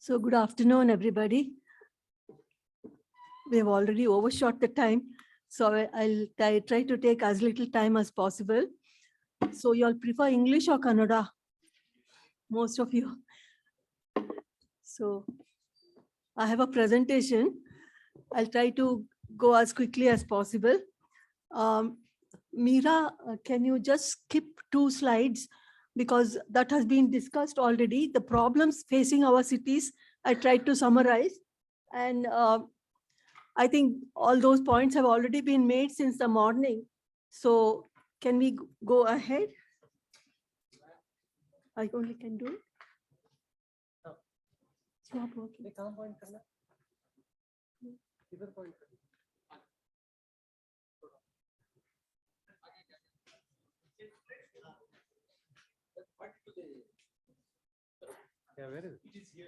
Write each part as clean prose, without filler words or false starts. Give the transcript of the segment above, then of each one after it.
So good afternoon, everybody. We have already overshot the time, so I'll try to take as little time as possible. So you all prefer English or Kannada? Most of you. So I have a presentation. I'll try to go as quickly as possible. Meera, can you just skip 2 slides? Because that has been discussed already. The problems facing our cities, I tried to summarize. And I think all those points have already been made since the morning. So can we go ahead? I only can do it. It's not working. Yeah, where is it? It is here.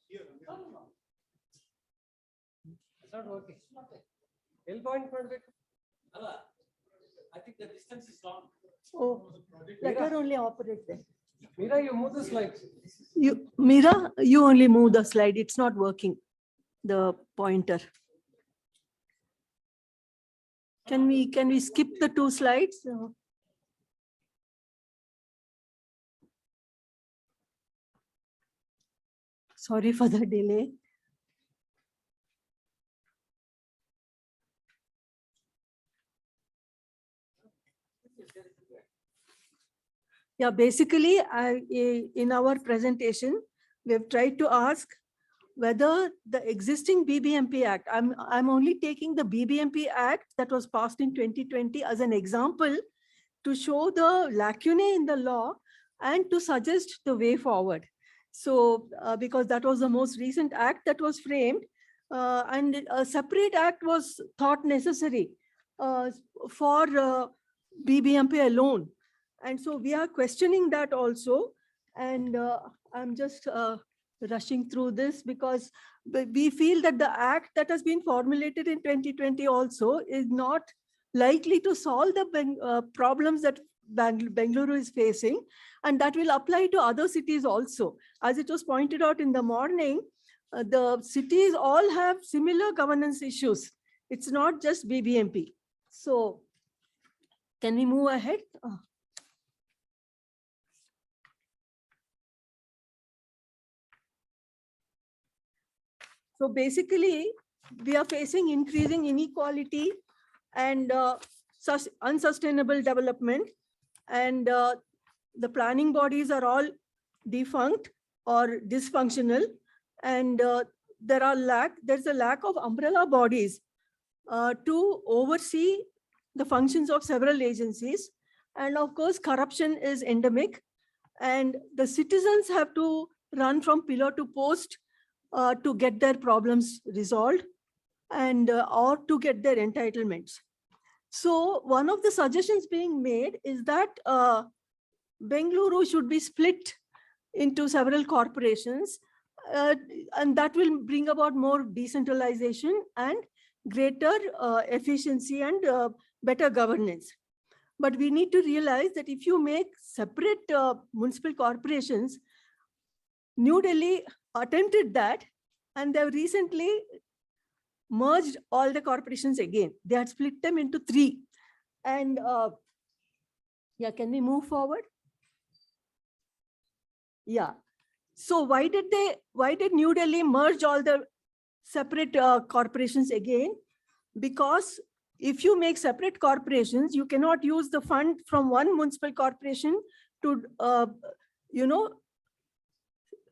Here. It's not working. L point. I think the distance is long. Oh, let her only operate there. Meera, you move the slides. Meera, you only move the slide. It's not working. The pointer. Can we skip the 2 slides? Sorry for the delay. Yeah, basically, in our presentation, we have tried to ask whether the existing BBMP Act, I'm only taking the BBMP Act that was passed in 2020 as an example to show the lacunae in the law and to suggest the way forward. So, because that was the most recent act that was framed, and a separate act was thought necessary for BBMP alone. And so we are questioning that also. And I'm just rushing through this because we feel that the act that has been formulated in 2020 also is not likely to solve the problems that Bengaluru is facing, and that will apply to other cities also. As it was pointed out in the morning, the cities all have similar governance issues. It's not just BBMP. So can we move ahead? So basically, we are facing increasing inequality and unsustainable development, and the planning bodies are all defunct or dysfunctional, and there's a lack of umbrella bodies to oversee the functions of several agencies. And of course, corruption is endemic, and the citizens have to run from pillar to post to get their problems resolved and or to get their entitlements. So one of the suggestions being made is that Bengaluru should be split into several corporations, and that will bring about more decentralization and greater efficiency and better governance. But we need to realize that if you make separate municipal corporations, New Delhi attempted that, and they've recently merged all the corporations again. They had split them into 3. And yeah, can we move forward? Yeah. So why did New Delhi merge all the separate corporations again? Because if you make separate corporations, you cannot use the fund from one municipal corporation to,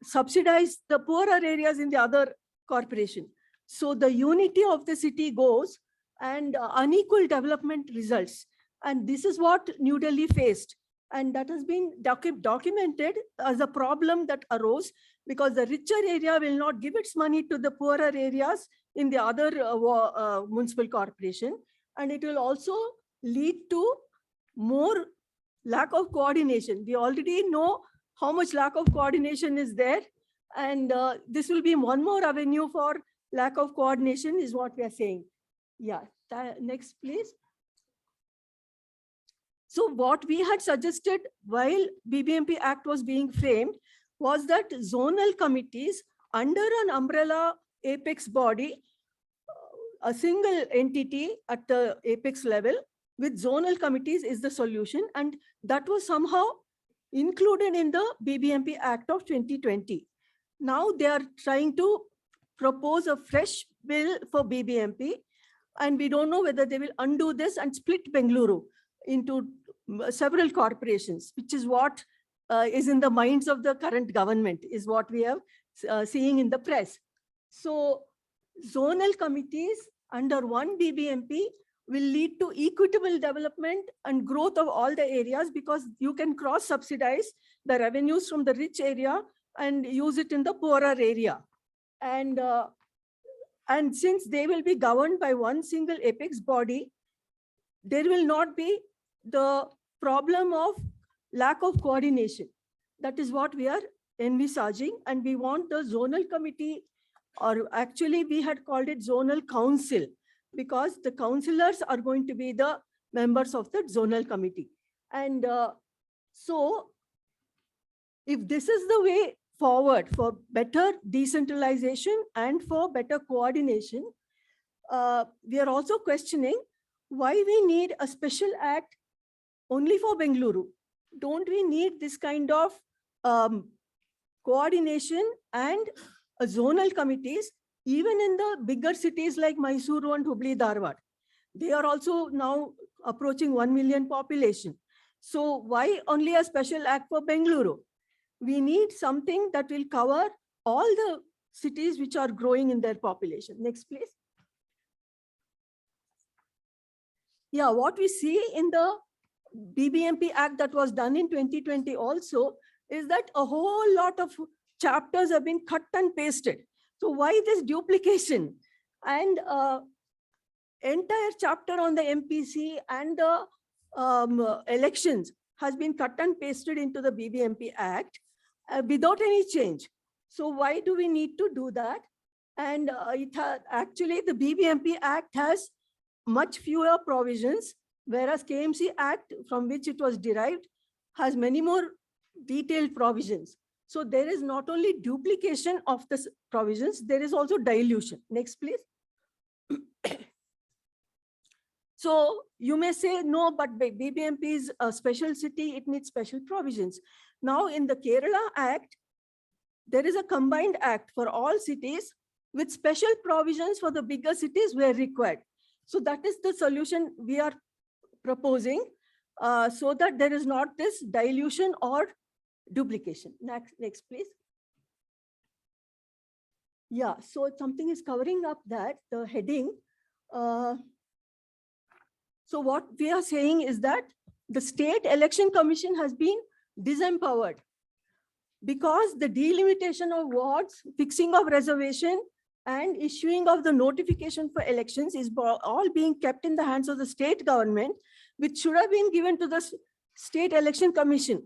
subsidize the poorer areas in the other corporation. So the unity of the city goes and unequal development results. And this is what New Delhi faced. And that has been documented as a problem that arose because the richer area will not give its money to the poorer areas in the other municipal corporation. And it will also lead to more lack of coordination. We already know how much lack of coordination is there. And this will be one more avenue for lack of coordination is what we are saying. Yeah, next please. So what we had suggested while BBMP Act was being framed was that zonal committees under an umbrella apex body, a single entity at the apex level with zonal committees is the solution. And that was somehow included in the BBMP Act of 2020. Now they are trying to propose a fresh bill for BBMP, and we don't know whether they will undo this and split Bengaluru into several corporations, which is what is in the minds of the current government, is what we have seeing in the press. So zonal committees under one BBMP will lead to equitable development and growth of all the areas, because you can cross subsidize the revenues from the rich area and use it in the poorer area. And since they will be governed by one single apex body, there will not be the problem of lack of coordination. That is what we are envisaging. And we want the zonal committee, or actually we had called it zonal council, because the councillors are going to be the members of the zonal committee. And so if this is the way forward for better decentralization and for better coordination, we are also questioning why we need a special act only for Bengaluru. Don't we need this kind of coordination and zonal committees even in the bigger cities like Mysuru and Hubli Dharwad? They are also now approaching 1 million population. So why only a special act for Bengaluru? We need something that will cover all the cities which are growing in their population. Next, please. Yeah, what we see in the BBMP Act that was done in 2020 also is that a whole lot of chapters have been cut and pasted. So why this duplication? And entire chapter on the MPC and the elections has been cut and pasted into the BBMP Act without any change. So why do we need to do that? And actually the BBMP Act has much fewer provisions, whereas KMC Act, from which it was derived, has many more detailed provisions. So there is not only duplication of the provisions, there is also dilution. Next, please. So you may say, no, but BBMP is a special city, it needs special provisions. Now in the Kerala Act, there is a combined act for all cities with special provisions for the bigger cities where required. So that is the solution we are proposing, so that there is not this dilution or duplication. Next, please. Yeah, so something is covering up that, the heading. So what we are saying is that the State Election Commission has been disempowered because the delimitation of wards, fixing of reservation, and issuing of the notification for elections is all being kept in the hands of the state government, which should have been given to the State Election Commission.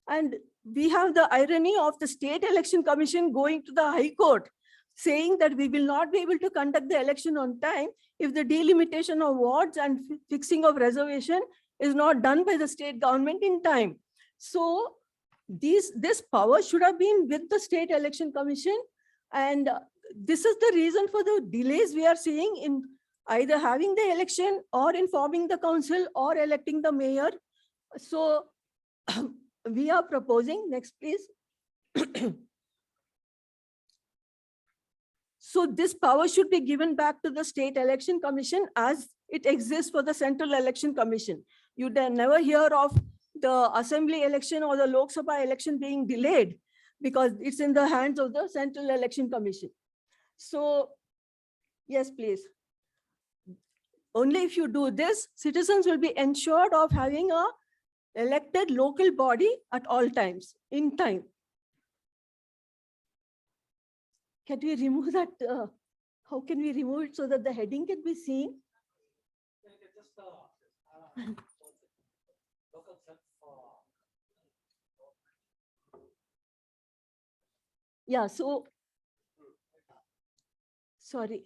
And we have the irony of the State Election Commission going to the High Court, saying that we will not be able to conduct the election on time if the delimitation of wards and fixing of reservation is not done by the state government in time. So this power should have been with the State Election Commission, and this is the reason for the delays we are seeing in either having the election or in forming the council or electing the mayor. So we are proposing, next please. So this power should be given back to the State Election Commission as it exists for the Central Election Commission. You never hear of the Assembly election or the Lok Sabha election being delayed because it's in the hands of the Central Election Commission. So yes, please. Only if you do this, citizens will be ensured of having a elected local body at all times, in time. Can we remove that? How can we remove it so that the heading can be seen? Yeah, so, sorry.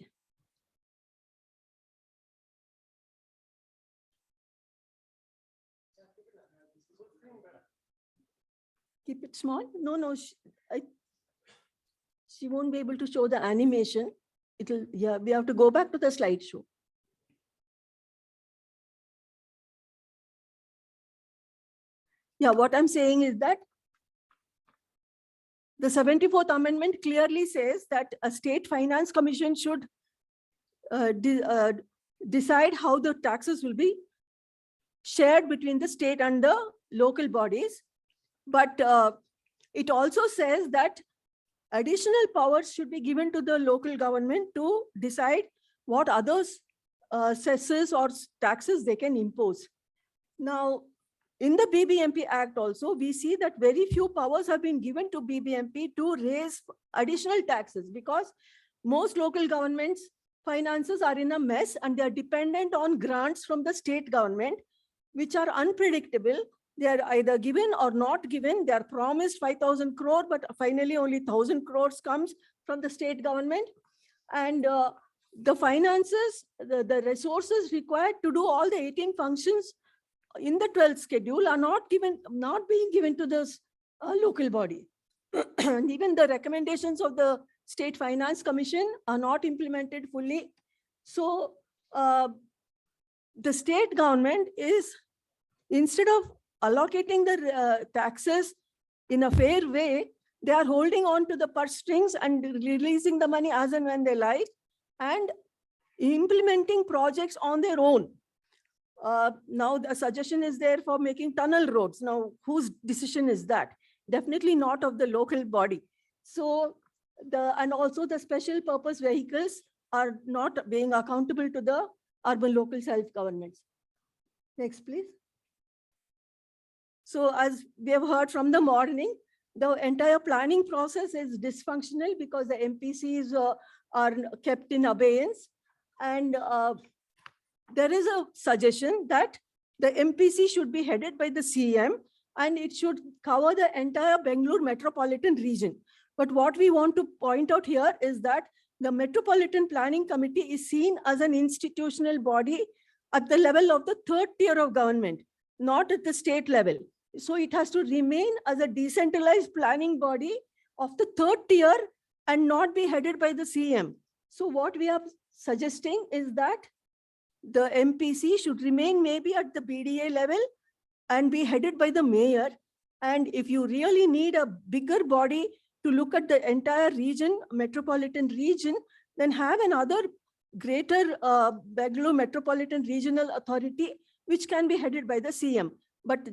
Keep it small? No, I she won't be able to show the animation. Yeah, we have to go back to the slideshow. Yeah, what I'm saying is that the 74th Amendment clearly says that a state finance commission should decide how the taxes will be shared between the state and the local bodies. But it also says that additional powers should be given to the local government to decide what others cesses or taxes they can impose. Now, in the BBMP Act also, we see that very few powers have been given to BBMP to raise additional taxes, because most local governments' finances are in a mess and they are dependent on grants from the state government, which are unpredictable. They are either given or not given. They are promised 5,000 crore, but finally only 1,000 crores comes from the state government. And the finances, the resources required to do all the 18 functions in the 12th schedule are not being given to the local body. And even the recommendations of the State Finance Commission are not implemented fully. So the state government is, instead of allocating the taxes in a fair way, they are holding on to the purse strings and releasing the money as and when they like, and implementing projects on their own. Now the suggestion is there for making tunnel roads. Now, whose decision is that? Definitely not of the local body. So and also the special purpose vehicles are not being accountable to the urban local self-governments. Next, please. So as we have heard from the morning, the entire planning process is dysfunctional because the MPCs are kept in abeyance. And there is a suggestion that the MPC should be headed by the CM and it should cover the entire Bangalore metropolitan region. But what we want to point out here is that the Metropolitan Planning Committee is seen as an institutional body at the level of the third tier of government, not at the state level. So it has to remain as a decentralized planning body of the third tier and not be headed by the CM. So what we are suggesting is that the MPC should remain maybe at the BDA level and be headed by the mayor. And if you really need a bigger body to look at the entire region, metropolitan region, then have another greater Bangalore Metropolitan Regional Authority, which can be headed by the CM. But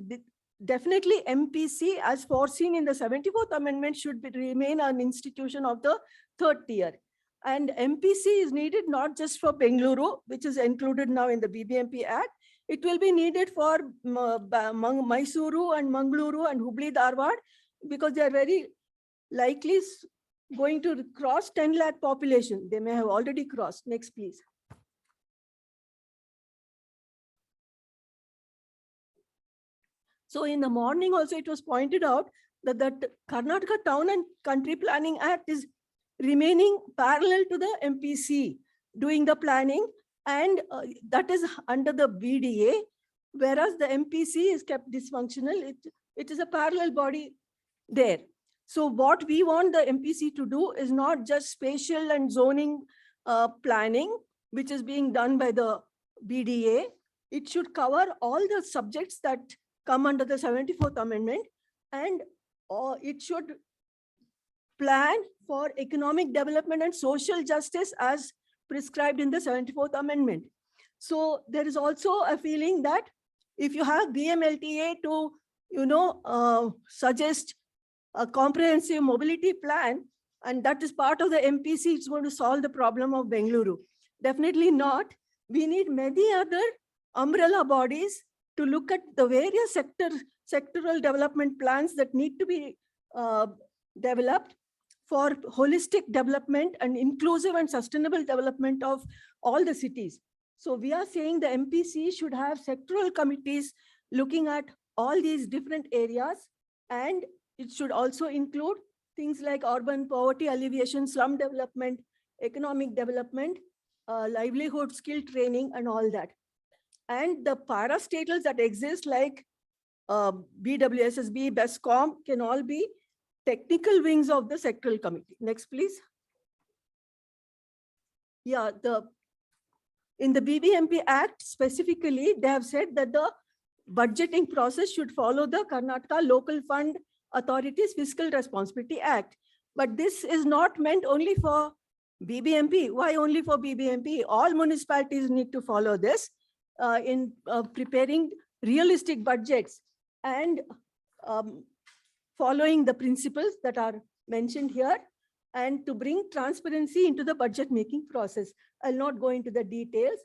definitely MPC, as foreseen in the 74th Amendment, should remain an institution of the third tier. And MPC is needed not just for Bengaluru, which is included now in the BBMP Act. It will be needed for Mysuru and Mangaluru and Hubli Dharwad, because they are very likely going to cross 10 lakh population. They may have already crossed. Next, please. So in the morning also, it was pointed out that the Karnataka Town and Country Planning Act is remaining parallel to the MPC doing the planning, and that is under the BDA, whereas the MPC is kept dysfunctional. It is a parallel body there. So what we want the MPC to do is not just spatial and zoning planning, which is being done by the BDA. It should cover all the subjects that come under the 74th Amendment, and it should plan for economic development and social justice as prescribed in the 74th Amendment. So there is also a feeling that if you have BMLTA to, suggest a comprehensive mobility plan, and that is part of the MPC, it's going to solve the problem of Bengaluru. Definitely not. We need many other umbrella bodies to look at the various sectoral development plans that need to be developed for holistic development and inclusive and sustainable development of all the cities. So we are saying the MPC should have sectoral committees looking at all these different areas, and it should also include things like urban poverty alleviation, slum development, economic development, livelihood skill training, and all that. And the parastatals that exist like BWSSB, BESCOM can all be technical wings of the sectoral committee. Next, please. Yeah, in the BBMP Act specifically, they have said that the budgeting process should follow the Karnataka Local Fund Authorities Fiscal Responsibility Act. But this is not meant only for BBMP. Why only for BBMP? All municipalities need to follow this in preparing realistic budgets and following the principles that are mentioned here, and to bring transparency into the budget making process. I'll not go into the details.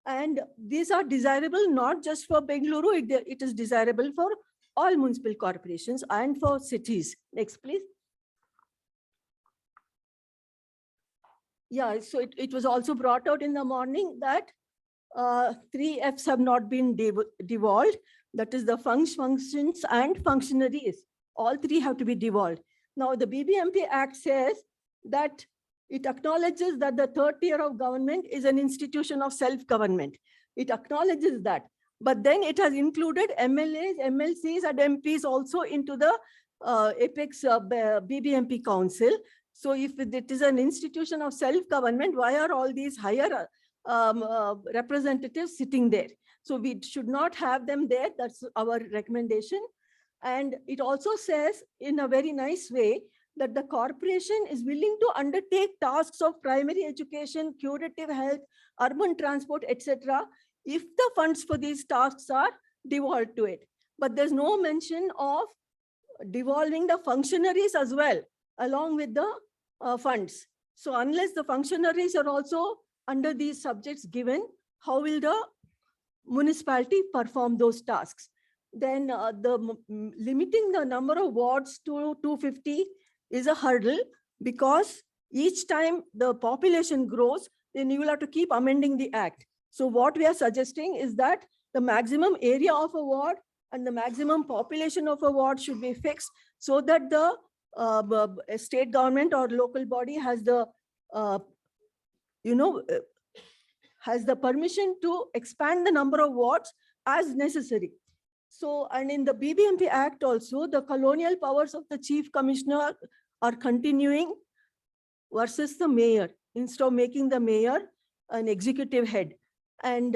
And these are desirable not just for Bengaluru, it is desirable for all municipal corporations and for cities. Next, please. Yeah, so it was also brought out in the morning that 3 Fs have not been devolved. That is the functions and functionaries. All three have to be devolved. Now, the BBMP Act says that it acknowledges that the third tier of government is an institution of self-government. It acknowledges that. But then it has included MLAs, MLCs, and MPs also into the Apex BBMP Council. So if it is an institution of self-government, why are all these higher representatives sitting there? So we should not have them there. That's our recommendation. And it also says in a very nice way that the corporation is willing to undertake tasks of primary education, curative health, urban transport, etc., if the funds for these tasks are devolved to it. But there's no mention of devolving the functionaries as well, along with the funds. So unless the functionaries are also under these subjects given, how will the municipality perform those tasks? Then limiting the number of wards to 250 is a hurdle, because each time the population grows, then you will have to keep amending the act. So what we are suggesting is that the maximum area of a ward and the maximum population of a ward should be fixed, so that the state government or local body has the, has the permission to expand the number of wards as necessary. So, and in the BBMP Act also, the colonial powers of the chief commissioner are continuing versus the mayor, instead of making the mayor an executive head. And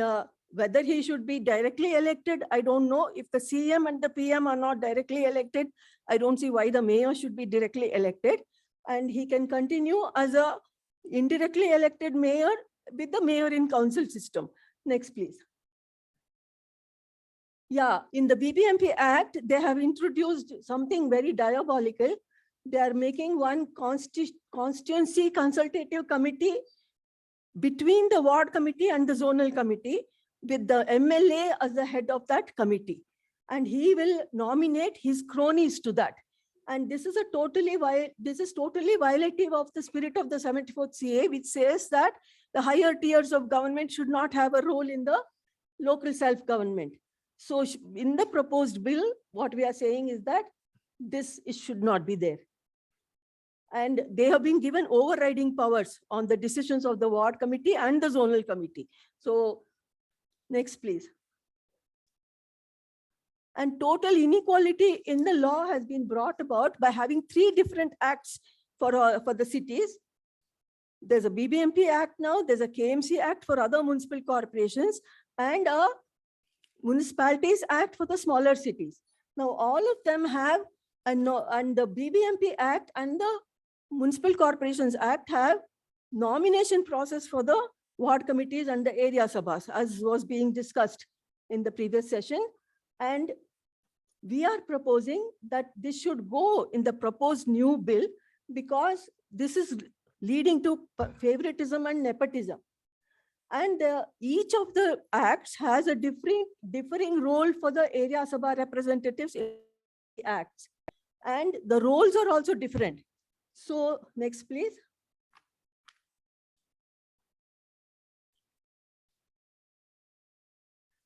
whether he should be directly elected, I don't know. If the CM and the PM are not directly elected, I don't see why the mayor should be directly elected. And he can continue as a indirectly elected mayor with the mayor in council system. Next, please. Yeah, in the BBMP Act, they have introduced something very diabolical. They are making one constituency consultative committee between the ward committee and the zonal committee, with the MLA as the head of that committee. And he will nominate his cronies to that. And this is totally violative of the spirit of the 74th CA, which says that the higher tiers of government should not have a role in the local self-government. So in the proposed bill, what we are saying is that this should not be there. And they have been given overriding powers on the decisions of the ward committee and the zonal committee. So next, please. And total inequality in the law has been brought about by having 3 different acts for the cities. There's a BBMP Act now, there's a KMC Act for other municipal corporations, and a Municipalities Act for the smaller cities. Now, all of them have, and the BBMP Act and the Municipal Corporations Act have nomination process for the ward committees and the area sabhas, as was being discussed in the previous session. And we are proposing that this should go in the proposed new bill, because this is leading to favoritism and nepotism. And each of the acts has a differing role for the area sabha representatives in the acts. And the roles are also different. So next, please.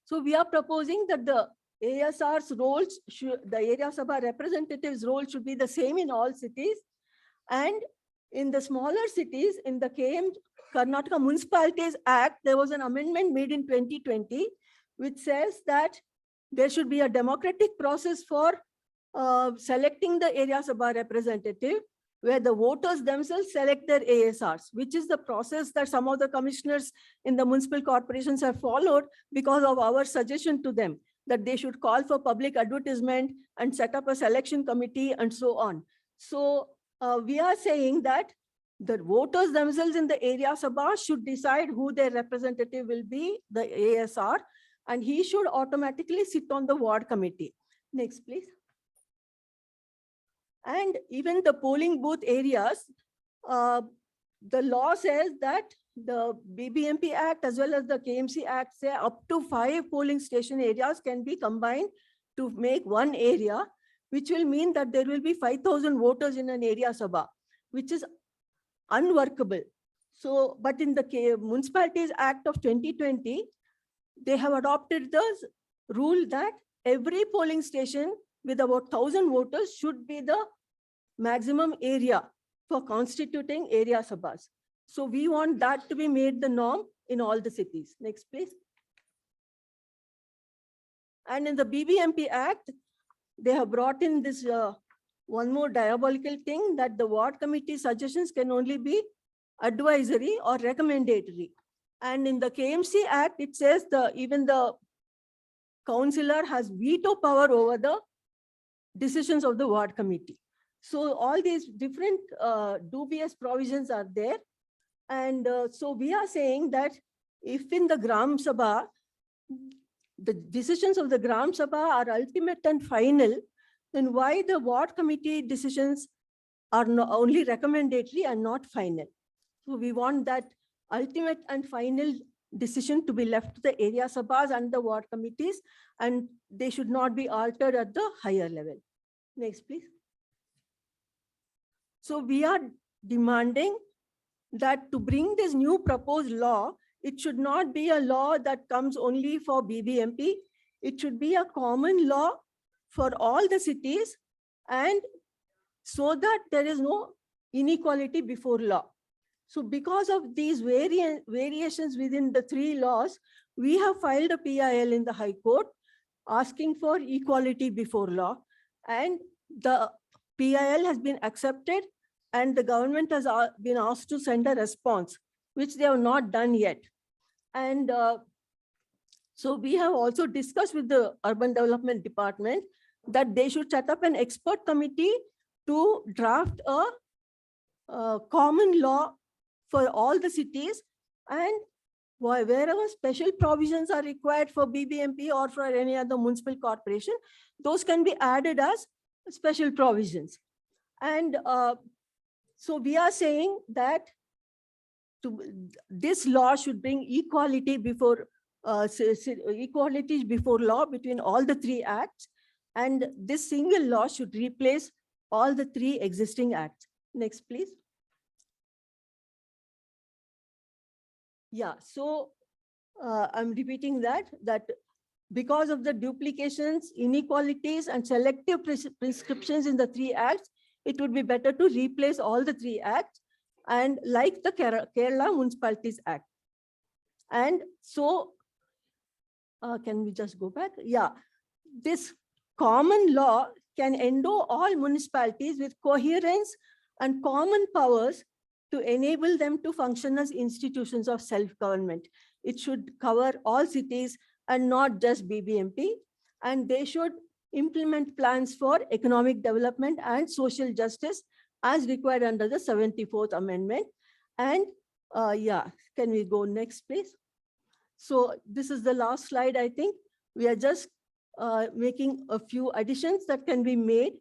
So we are proposing that the ASR's roles, the area sabha representatives' role should be the same in all cities. And in the smaller cities, in the Karnataka Municipalities Act, there was an amendment made in 2020, which says that there should be a democratic process for selecting the area Sabha representative, where the voters themselves select their ASRs, which is the process that some of the commissioners in the municipal corporations have followed because of our suggestion to them that they should call for public advertisement and set up a selection committee and so on. So we are saying that the voters themselves in the area Sabha should decide who their representative will be, the ASR, and he should automatically sit on the ward committee. Next, please. And even the polling booth areas, the law says that the BBMP Act as well as the KMC Act say up to 5 polling station areas can be combined to make one area, which will mean that there will be 5,000 voters in an area Sabha, which is unworkable. So, but in the Municipalities Act of 2020, they have adopted the rule that every polling station with about 1,000 voters should be the maximum area for constituting area sabhas. So we want that to be made the norm in all the cities. Next, please. And in the BBMP Act, they have brought in this one more diabolical thing, that the ward committee suggestions can only be advisory or recommendatory. And in the KMC Act, it says even the councillor has veto power over the decisions of the ward committee. So all these different dubious provisions are there. And so we are saying that if in the Gram Sabha, the decisions of the Gram Sabha are ultimate and final, then why the ward committee decisions are only recommendatory and not final? So we want that ultimate and final decision to be left to the area sabhas and the ward committees, and they should not be altered at the higher level. Next, please. So we are demanding that to bring this new proposed law, it should not be a law that comes only for BBMP. It should be a common law for all the cities, and so that there is no inequality before law. So because of these variations within the 3 laws, we have filed a PIL in the High Court asking for equality before law, and the PIL has been accepted and the government has been asked to send a response, which they have not done yet. And so we have also discussed with the Urban Development Department that they should set up an expert committee to draft a common law for all the cities, and wherever special provisions are required for BBMP or for any other municipal corporation, those can be added as special provisions. And so we are saying that this law should bring equality before law between all the 3 acts, and this single law should replace all the 3 existing acts. Next, please. Yeah, so I'm repeating that because of the duplications, inequalities, and selective prescriptions in the 3 acts, it would be better to replace all the 3 acts, and like the Kerala Municipalities Act. And so, can we just go back? Yeah, this common law can endow all municipalities with coherence and common powers to enable them to function as institutions of self-government. It should cover all cities and not just BBMP, and they should implement plans for economic development and social justice as required under the 74th Amendment. And yeah, can we go next, please? So this is the last slide, I think. We are just making a few additions that can be made.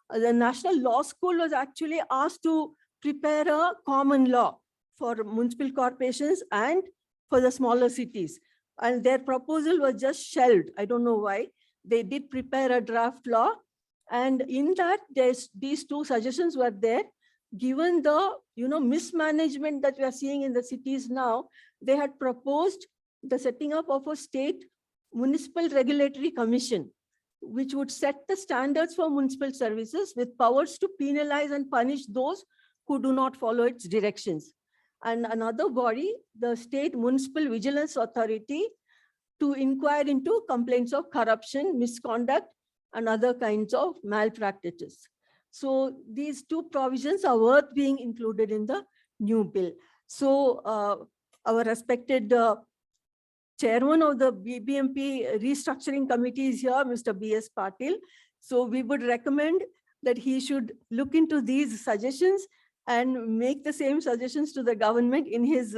The National Law School was actually asked to prepare a common law for municipal corporations and for the smaller cities. And their proposal was just shelved. I don't know why. They did prepare a draft law. And in that, these 2 suggestions were there. Given the mismanagement that we are seeing in the cities now, they had proposed the setting up of a state municipal regulatory commission, which would set the standards for municipal services with powers to penalize and punish those who do not follow its directions. And another body, the State Municipal Vigilance Authority, to inquire into complaints of corruption, misconduct, and other kinds of malpractices. So these two provisions are worth being included in the new bill. So our respected chairman of the BBMP restructuring committee is here, Mr. B.S. Patil. So we would recommend that he should look into these suggestions and make the same suggestions to the government in his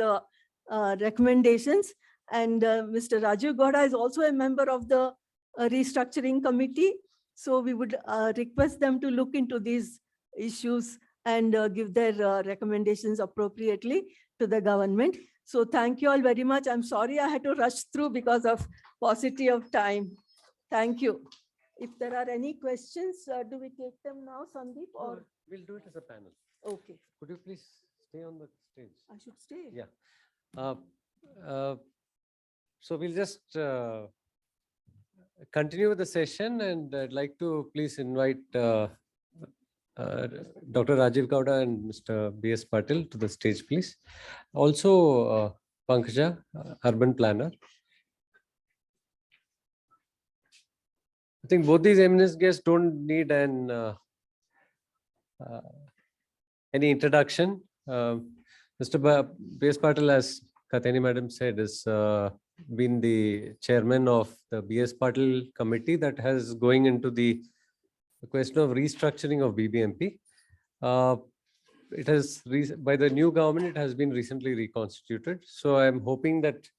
recommendations. And Mr. Rajeev Gowda is also a member of the restructuring committee. So we would request them to look into these issues and give their recommendations appropriately to the government. So thank you all very much. I'm sorry I had to rush through because of paucity of time. Thank you. If there are any questions, do we take them now, Sandeep? Or No, we'll do it as a panel. okay, Could you please stay on the stage? I should stay. Yeah. So we'll just continue with the session, and I'd like to please invite Dr. Rajeev Gowda and Mr. B.S. Patil to the stage, please. Also, Pankaj, urban planner. I think both these eminent guests don't need any introduction. Mr. B.S. Patil, as Kathyayini Madam said, has been the chairman of the B.S. Patil committee that has going into the question of restructuring of BBMP. It has, by the new government, it has been recently reconstituted. So I'm hoping that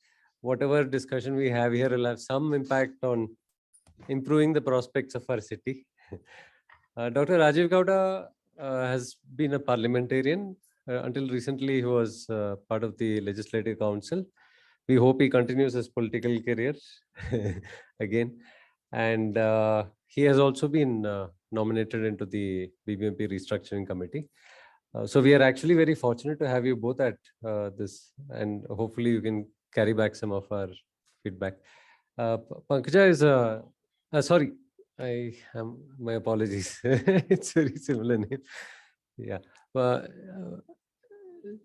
whatever discussion we have here will have some impact on improving the prospects of our city. Dr. Rajeev Gowda has been a parliamentarian. Until recently, he was part of the Legislative Council. We hope he continues his political career again. And he has also been nominated into the BBMP Restructuring Committee. So we are actually very fortunate to have you both at this, and hopefully you can carry back some of our feedback. Pankaj is sorry, my apologies. It's very similar name. Yeah.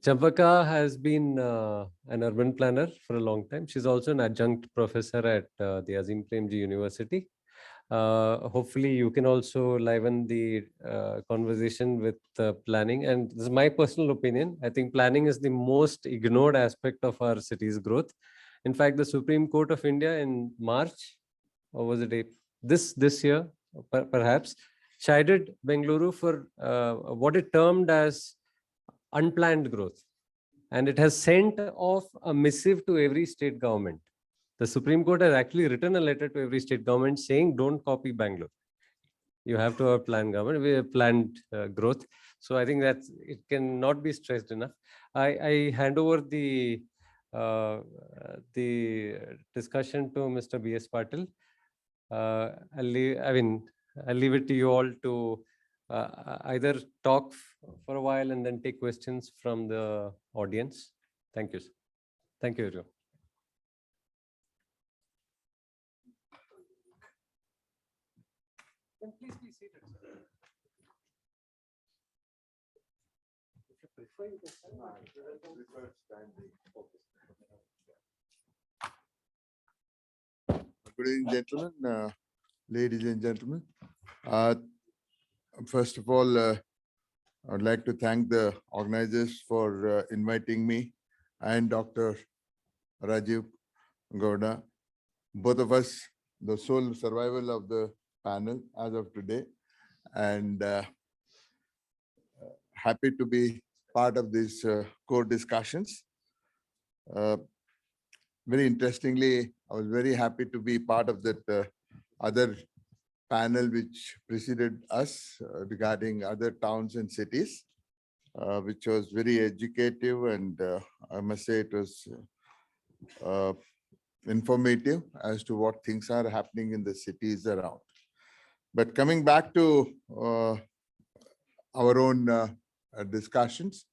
Champaka has been an urban planner for a long time. She's also an adjunct professor at the Azim Premji University. Hopefully you can also liven the conversation with planning. And this is my personal opinion. I think planning is the most ignored aspect of our city's growth. In fact, the Supreme Court of India in March, or was it this year, perhaps, chided Bengaluru for what it termed as unplanned growth. And it has sent off a missive to every state government. The Supreme Court has actually written a letter to every state government saying, don't copy Bangalore. You have to have planned government, we have planned growth. So I think that it cannot be stressed enough. I hand over the discussion to Mr. B.S. Patil. I'll leave it to you all to either talk for a while and then take questions from the audience. Thank you. Thank you, everyone. Please be seated. If you prefer, you can stand. Good evening, gentlemen, ladies and gentlemen. First of all, I'd like to thank the organizers for inviting me and Dr. Rajeev Gowda, both of us, the sole survival of the panel as of today, and happy to be part of these core discussions. Very interestingly, I was very happy to be part of that other panel which preceded us regarding other towns and cities, which was very educative, and I must say it was informative as to what things are happening in the cities around. But coming back to our own discussions,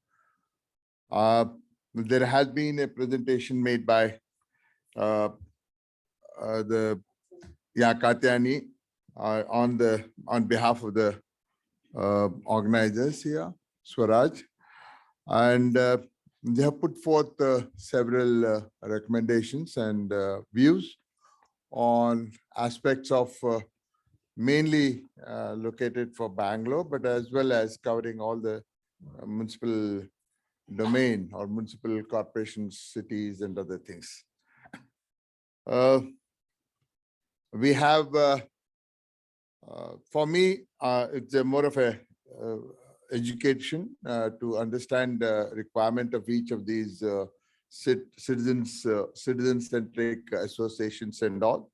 there has been a presentation made by Kathyayini on behalf of the organizers here, SWARAJ, and they have put forth several recommendations and views on aspects of mainly located for Bangalore, but as well as covering all the municipal domain or municipal corporations, cities, and other things. We have, for me, it's a more of a education to understand the requirement of each of these citizen-centric associations and all.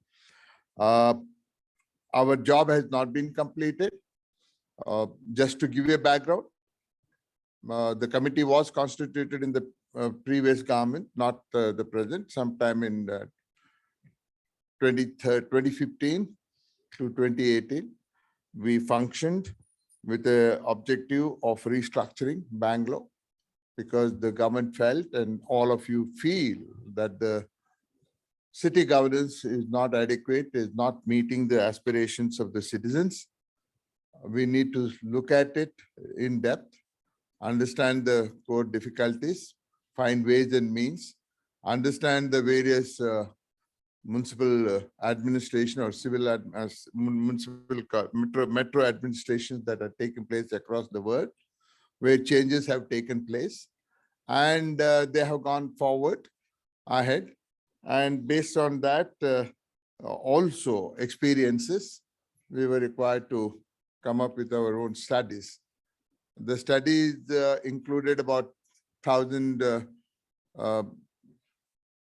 Our job has not been completed. Just to give you a background, the committee was constituted in the previous government, not the present, sometime in 2015 to 2018. We functioned with the objective of restructuring Bangalore because the government felt, and all of you feel, that the city governance is not adequate, is not meeting the aspirations of the citizens. We need to look at it in depth, understand the core difficulties, find ways and means, understand the various municipal administration or municipal metro administrations that are taking place across the world, where changes have taken place, and they have gone forward ahead. And based on that, also experiences, we were required to come up with our own studies. The studies included about 1,000.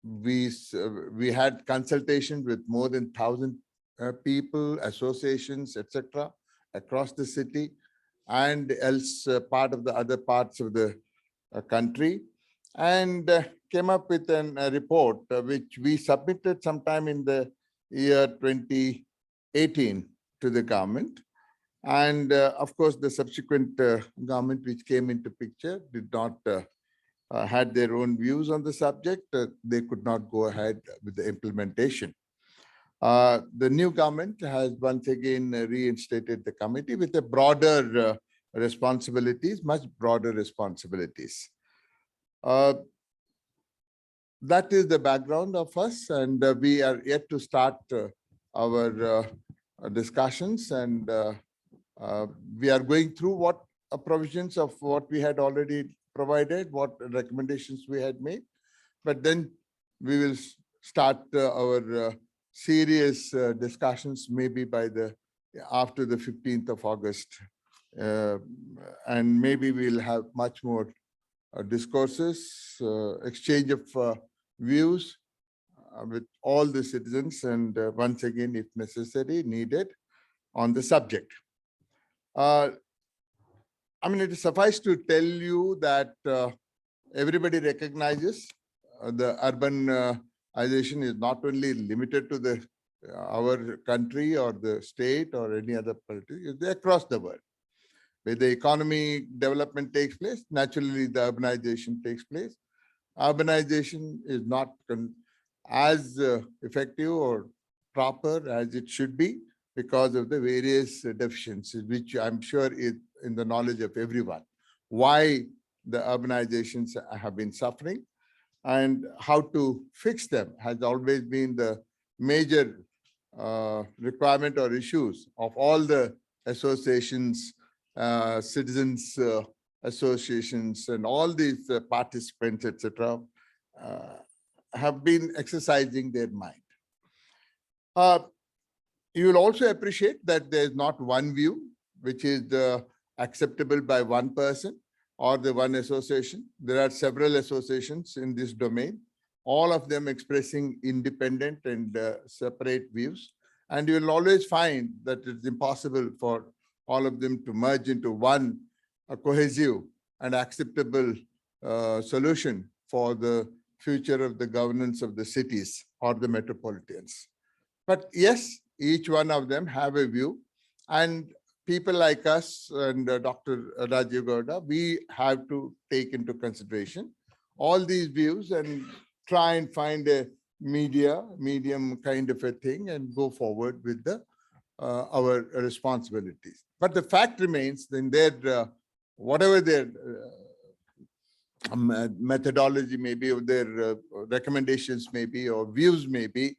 We had consultations with more than 1,000 people, associations, etc., across the city and else part of the other parts of the country, and came up with a report which we submitted sometime in the year 2018 to the government. And of course, the subsequent government which came into picture did not had their own views on the subject. They could not go ahead with the implementation. The new government has once again reinstated the committee with a broader responsibilities, much broader responsibilities. That is the background of us, and we are yet to start our discussions, and we are going through what provisions of what we had already provided, what recommendations we had made, but then we will start our serious discussions maybe by after the 15th of August, and maybe we'll have much more discourses, exchange of views with all the citizens, and once again, if necessary, needed on the subject. I mean, it is suffice to tell you that everybody recognizes the urbanization is not only limited to our country or the state or any other country, it's across the world. Where the economy development takes place, naturally the urbanization takes place. Urbanization is not as effective or proper as it should be because of the various deficiencies, which I'm sure is in the knowledge of everyone. Why the urbanizations have been suffering and how to fix them has always been the major requirement or issues of all the associations, citizens associations, and all these participants, etc., have been exercising their mind. You will also appreciate that there is not one view which is acceptable by one person or the one association. There are several associations in this domain, all of them expressing independent and separate views. And you will always find that it's impossible for all of them to merge into one cohesive and acceptable solution for the future of the governance of the cities or the metropolitans. But yes, each one of them have a view, and people like us and Dr. Rajeev Gowda, we have to take into consideration all these views and try and find a medium kind of a thing and go forward with our responsibilities. But the fact remains, in their whatever their methodology may be, or their recommendations may be, or views may be,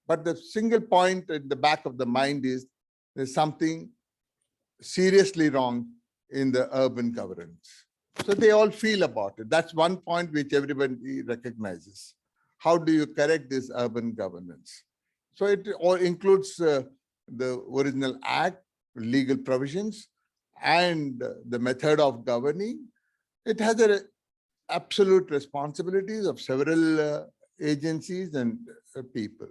but the single point at the back of the mind is there's something seriously wrong in the urban governance. So they all feel about it. That's one point which everybody recognizes. How do you correct this urban governance? So it all includes the original act, legal provisions, and the method of governing. It has absolute responsibilities of several agencies and people.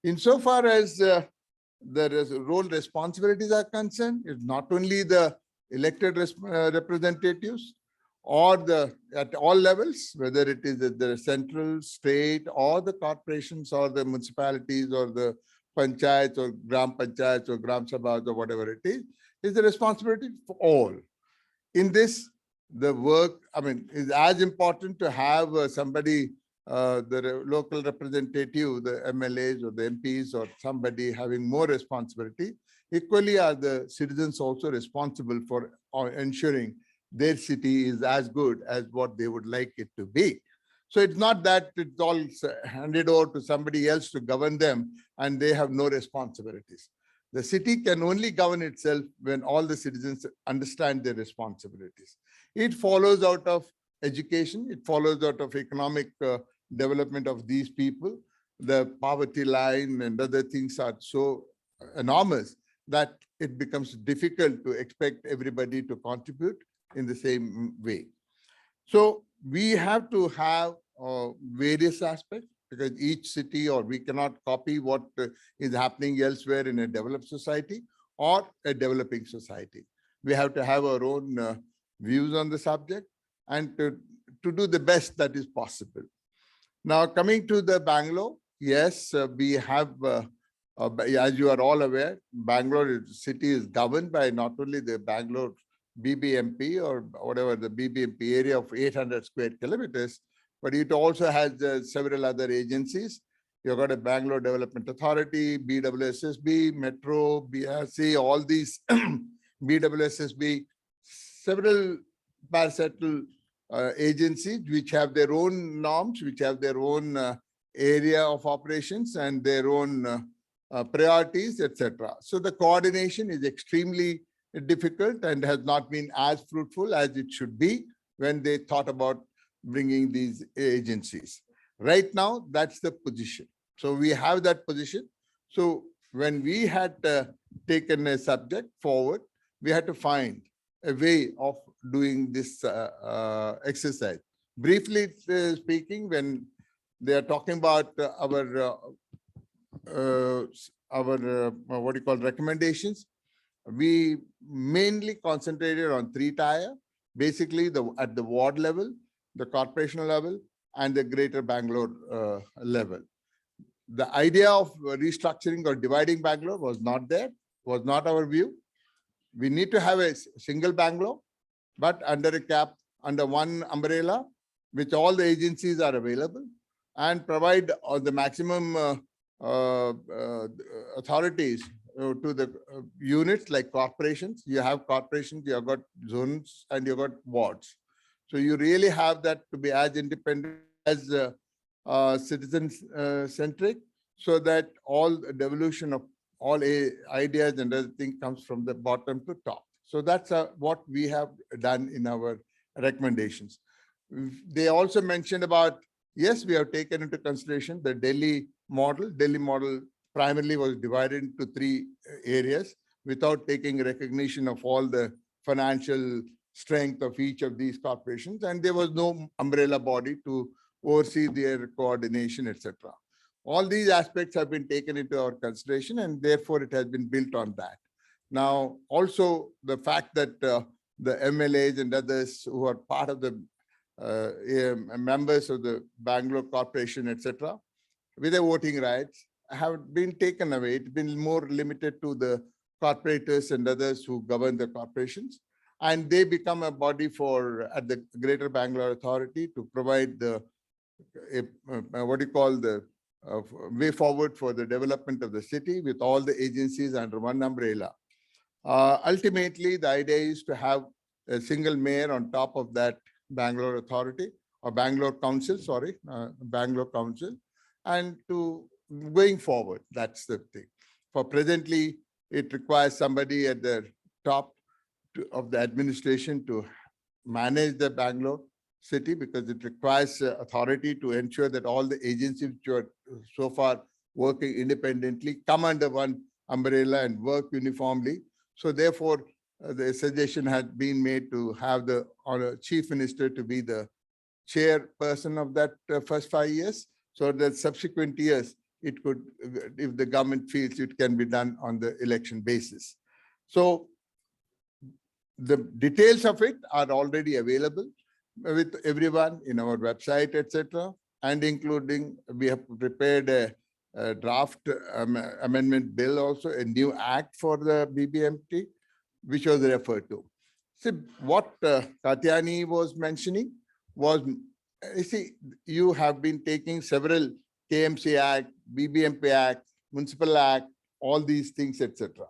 Insofar as the role responsibilities are concerned, it's not only the elected representatives or at all levels, whether it is at the central, state, or the corporations, or the municipalities, or the panchayats, or gram panchayats, or gram sabhas, or whatever it is the responsibility for all. In this, the work, is as important to have somebody, the local representative, the MLAs or the MPs, or somebody having more responsibility. Equally are the citizens also responsible for ensuring their city is as good as what they would like it to be. So it's not that it's all handed over to somebody else to govern them and they have no responsibilities. The city can only govern itself when all the citizens understand their responsibilities. It follows out of education, it follows out of economic development of these people. The poverty line and other things are so enormous that it becomes difficult to expect everybody to contribute in the same way. So we have to have various aspects, because each city, or we cannot copy what is happening elsewhere in a developed society or a developing society. We have to have our own views on the subject and to do the best that is possible. Now, coming to the Bangalore, yes, we have, as you are all aware, Bangalore city is governed by not only the Bangalore BBMP or whatever the BBMP area of 800 square kilometers, but it also has several other agencies. You've got a Bangalore Development Authority, BWSSB, Metro, BRC, all these BWSSB, several parastatal agencies which have their own norms, which have their own area of operations and their own priorities, etc. So the coordination is extremely difficult and has not been as fruitful as it should be when they thought about bringing these agencies. Right now, that's the position. So we have that position. So when we had taken a subject forward, we had to find a way of doing this exercise. Briefly speaking, when they are talking about our what do you call recommendations, we mainly concentrated on 3 tier, basically at the ward level, the corporation level, and the greater Bangalore level. The idea of restructuring or dividing Bangalore was not there, was not our view. We need to have a single Bangalore, but under a cap, under one umbrella, which all the agencies are available, and provide the maximum authorities to the units like corporations. You have corporations, you have got zones, and you have got wards. So you really have that to be as independent as citizen-centric, so that all the devolution of all ideas and everything comes from the bottom to top. So that's what we have done in our recommendations. They also mentioned about, yes, we have taken into consideration the Delhi model. Delhi model primarily was divided into 3 areas without taking recognition of all the financial strength of each of these corporations, and there was no umbrella body to oversee their coordination, etc. All these aspects have been taken into our consideration, and therefore it has been built on that. Now, also the fact that the MLAs and others who are part of the members of the Bangalore Corporation, etc., with their voting rights have been taken away. It's been more limited to the corporators and others who govern the corporations, and they become a body at the Greater Bangalore Authority to provide the what do you call the way forward for the development of the city with all the agencies under one umbrella. Ultimately, the idea is to have a single mayor on top of that Bangalore Authority, or Bangalore Council, sorry, Bangalore Council, and to going forward, that's the thing. For presently, It requires somebody at the top of the administration to manage the Bangalore city, because it requires authority to ensure that all the agencies which are so far working independently come under one umbrella and work uniformly. So therefore, the suggestion had been made to have the chief minister to be the chairperson of that first 5 years, so that subsequent years it could, if the government feels it can be done on the election basis. So the details of it are already available with everyone in our website, etc. And including, we have prepared a draft amendment bill, also a new act for the BBMT, which was referred to. See, what Kathyayini was mentioning was, you see, you have been taking several KMC Act, BBMP Act, Municipal Act, all these things, etc.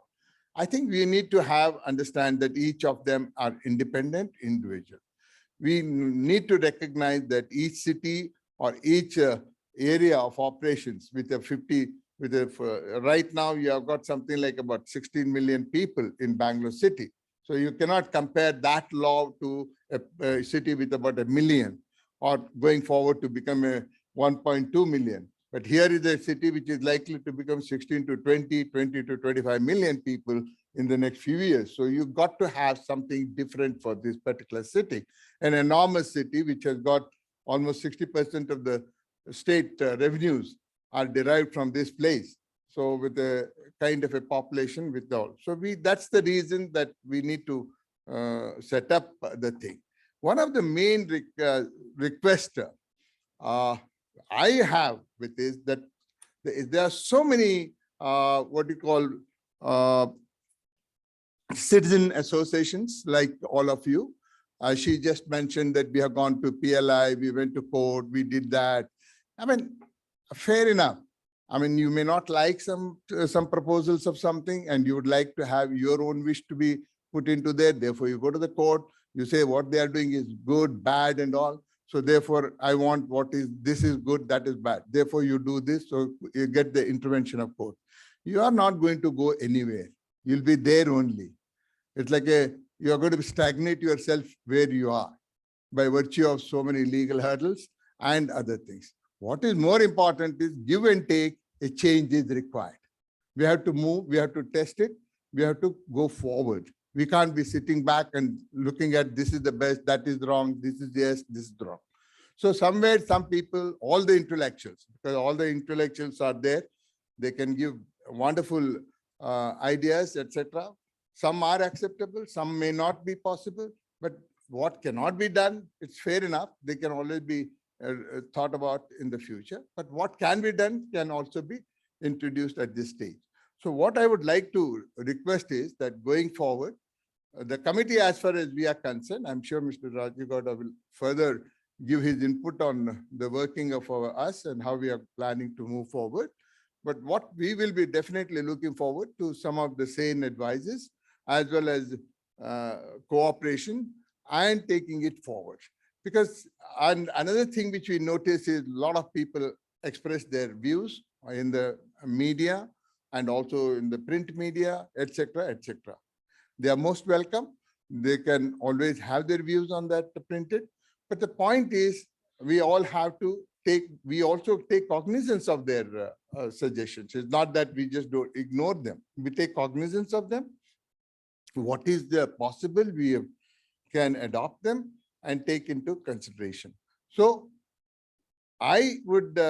I think we need to understand that each of them are independent individual. We need to recognize that each city or each area of operations with right now you have got something like about 16 million people in Bangalore city. So you cannot compare that law to a city with about 1 million, or going forward to become a 1.2 million. But here is a city which is likely to become 16 to 20, 20 to 25 million people in the next few years. So you've got to have something different for this particular city. An enormous city which has got almost 60% of the state revenues are derived from this place. So with a kind of a population with all. So that's the reason that we need to set up the thing. One of the main requests I have with this, that there are so many what you call citizen associations like all of you. She just mentioned that we have gone to PLI, we went to court, we did that. I mean, fair enough. I mean, you may not like some proposals of something, and you would like to have your own wish to be put into there. Therefore, you go to the court, you say what they are doing is good, bad, and all. So therefore, I want this is good, that is bad. Therefore, you do this, so you get the intervention of court. You are not going to go anywhere. You'll be there only. It's like you are going to stagnate yourself where you are by virtue of so many legal hurdles and other things. What is more important is give and take. A change is required. We have to move, we have to test it, we have to go forward. We can't be sitting back and looking at this is the best, that is wrong, this is yes, this is wrong. So somewhere, some people, all the intellectuals, because all the intellectuals are there, they can give wonderful ideas, etc. Some are acceptable, some may not be possible, but what cannot be done, it's fair enough. They can always be thought about in the future, but what can be done can also be introduced at this stage. So what I would like to request is that going forward, the committee, as far as we are concerned, I'm sure Mr. Rajeev Gowda will further give his input on the working of us and how we are planning to move forward. But what we will be definitely looking forward to some of the sane advices, as well as cooperation and taking it forward. Because another thing which we notice is a lot of people express their views in the media and also in the print media, etc., etc. They are most welcome. They can always have their views on that printed. But the point is, we all have to we also take cognizance of their suggestions. It's not that we just don't ignore them. We take cognizance of them. What is the possible, we can adopt them and take into consideration. So I would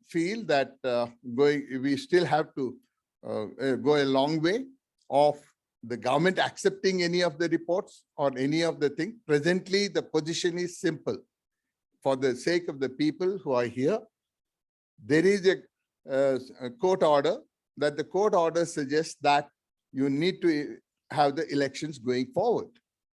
feel that we still have to go a long way of the government accepting any of the reports or any of the things. Presently, the position is simple. For the sake of the people who are here, there is a court order that the court order suggests that you need to have the elections going forward.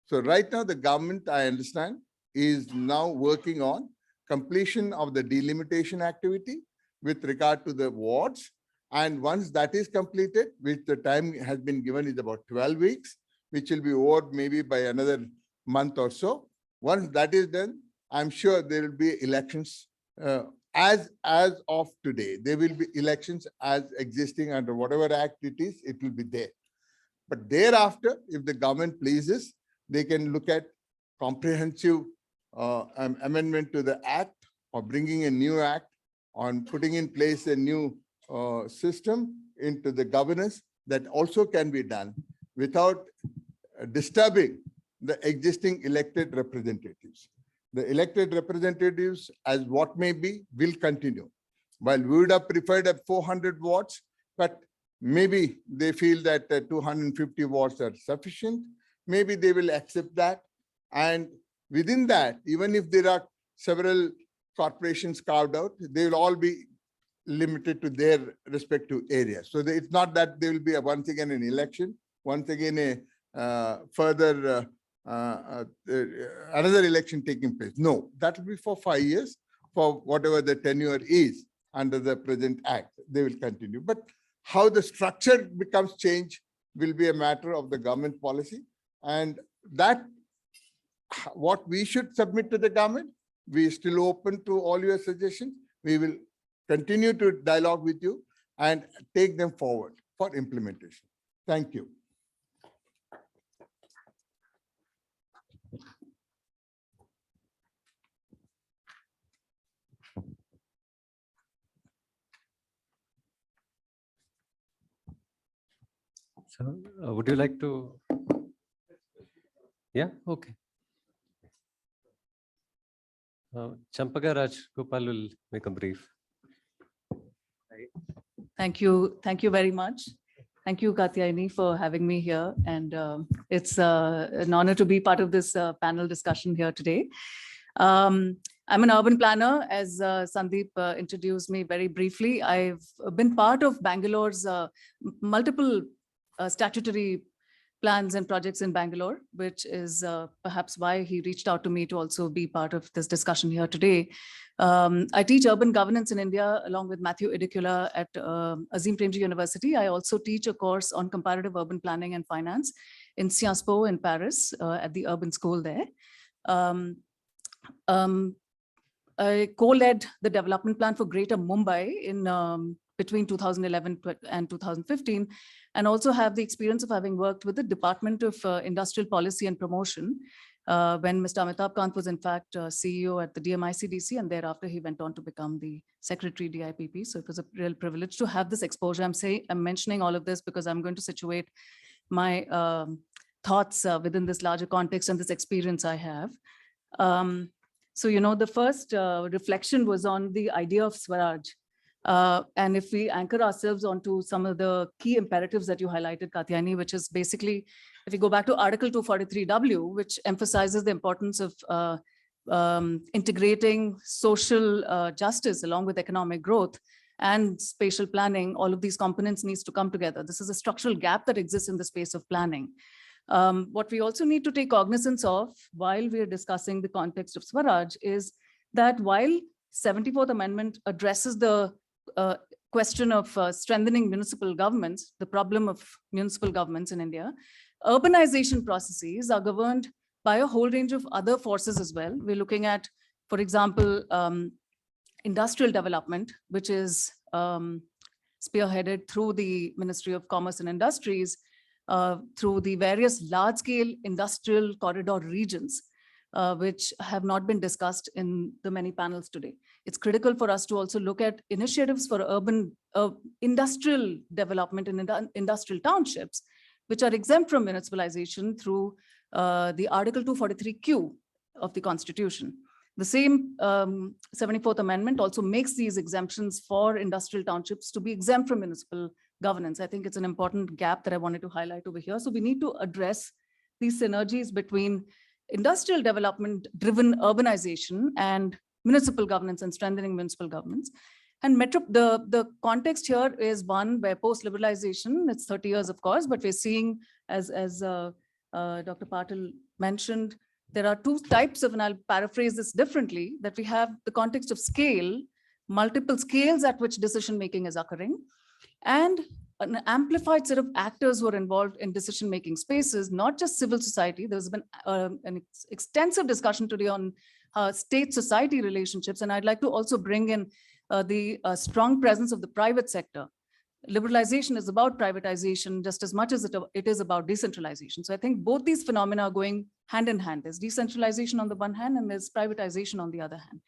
So right now, the government, I understand, is now working on completion of the delimitation activity with regard to the wards. And once that is completed, which the time has been given is about 12 weeks, which will be over maybe by another month or so. Once that is done, I'm sure there will be elections as of today. There will be elections as existing under whatever act it is, it will be there. But thereafter, if the government pleases, they can look at comprehensive amendment to the act, or bringing a new act, on putting in place a new system into the governance. That also can be done without disturbing the existing elected representatives. The elected representatives, as what may be, will continue. While we would have preferred at 400 watts, but maybe they feel that 250 watts are sufficient. Maybe they will accept that. And within that, even if there are several corporations carved out, they will all be limited to their respective areas. So it's not that there will be once again an election, once again a further another election taking place. No, that will be for 5 years, for whatever the tenure is under the present act. They will continue. But how the structure becomes changed will be a matter of the government policy. And that, what we should submit to the government, we are still open to all your suggestions. We will continue to dialogue with you and take them forward for implementation. Thank you. So, would you like to? Yeah, okay. Champaka Rajagopal will make a brief. Thank you. Thank you very much. Thank you, Kathyayini, for having me here. And it's an honor to be part of this panel discussion here today. I'm an urban planner, as Sandeep introduced me very briefly. I've been part of Bangalore's multiple statutory plans and projects in Bangalore, which is perhaps why he reached out to me to also be part of this discussion here today. I teach urban governance in India along with Matthew Idicula at Azim Premji University. I also teach a course on comparative urban planning and finance in Sciences Po in Paris at the urban school there. I co-led the development plan for Greater Mumbai in between 2011 and 2015, and also have the experience of having worked with the Department of Industrial Policy and Promotion when Mr. Amitabh Kant was in fact CEO at the DMICDC, and thereafter he went on to become the Secretary DIPP. So it was a real privilege to have this exposure. I'm mentioning all of this because I'm going to situate my thoughts within this larger context and this experience I have. So, you know, the first reflection was on the idea of SWARAJ. And if we anchor ourselves onto some of the key imperatives that you highlighted, Kathyayini, which is basically, if we go back to Article 243W, which emphasizes the importance of integrating social justice along with economic growth and spatial planning, all of these components needs to come together. This is a structural gap that exists in the space of planning. What we also need to take cognizance of while we are discussing the context of SWARAJ is that while 74th Amendment addresses the question of strengthening municipal governments, the problem of municipal governments in India, urbanization processes are governed by a whole range of other forces as well. We're looking at, for example, industrial development, which is spearheaded through the Ministry of Commerce and Industries, through the various large-scale industrial corridor regions, which have not been discussed in the many panels today. It's critical for us to also look at initiatives for urban industrial development in industrial townships, which are exempt from municipalization through the Article 243Q of the Constitution. The same 74th Amendment also makes these exemptions for industrial townships to be exempt from municipal governance. I think it's an important gap that I wanted to highlight over here. So we need to address these synergies between industrial development driven urbanization and municipal governance and strengthening municipal governance. And the context here is one where post-liberalization, it's 30 years, of course, but we're seeing, as Dr. Patil mentioned, there are two types of, and I'll paraphrase this differently, that we have the context of scale, multiple scales at which decision-making is occurring, and an amplified set of actors who are involved in decision-making spaces, not just civil society. There's been an extensive discussion today on state-society relationships, and I'd like to also bring in the strong presence of the private sector liberalization is about privatization just as much as it is about decentralization. So I think both these phenomena are going hand in hand. There's decentralization on the one hand and there's privatization on the other hand.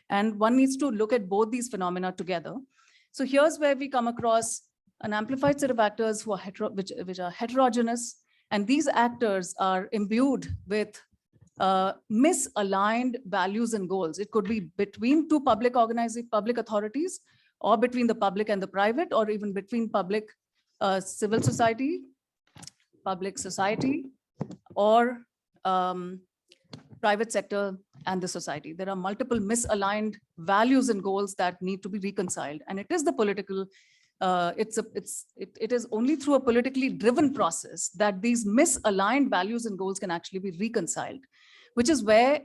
And one needs to look at both these phenomena together. So here's where we come across an amplified set of actors who are which are heterogeneous. And these actors are imbued with misaligned values and goals. It could be between two public authorities, or between the public and the private, or even between public civil society, public society, or private sector and the society. There are multiple misaligned values and goals that need to be reconciled. And it is the political, it is only through a politically driven process that these misaligned values and goals can actually be reconciled, which is where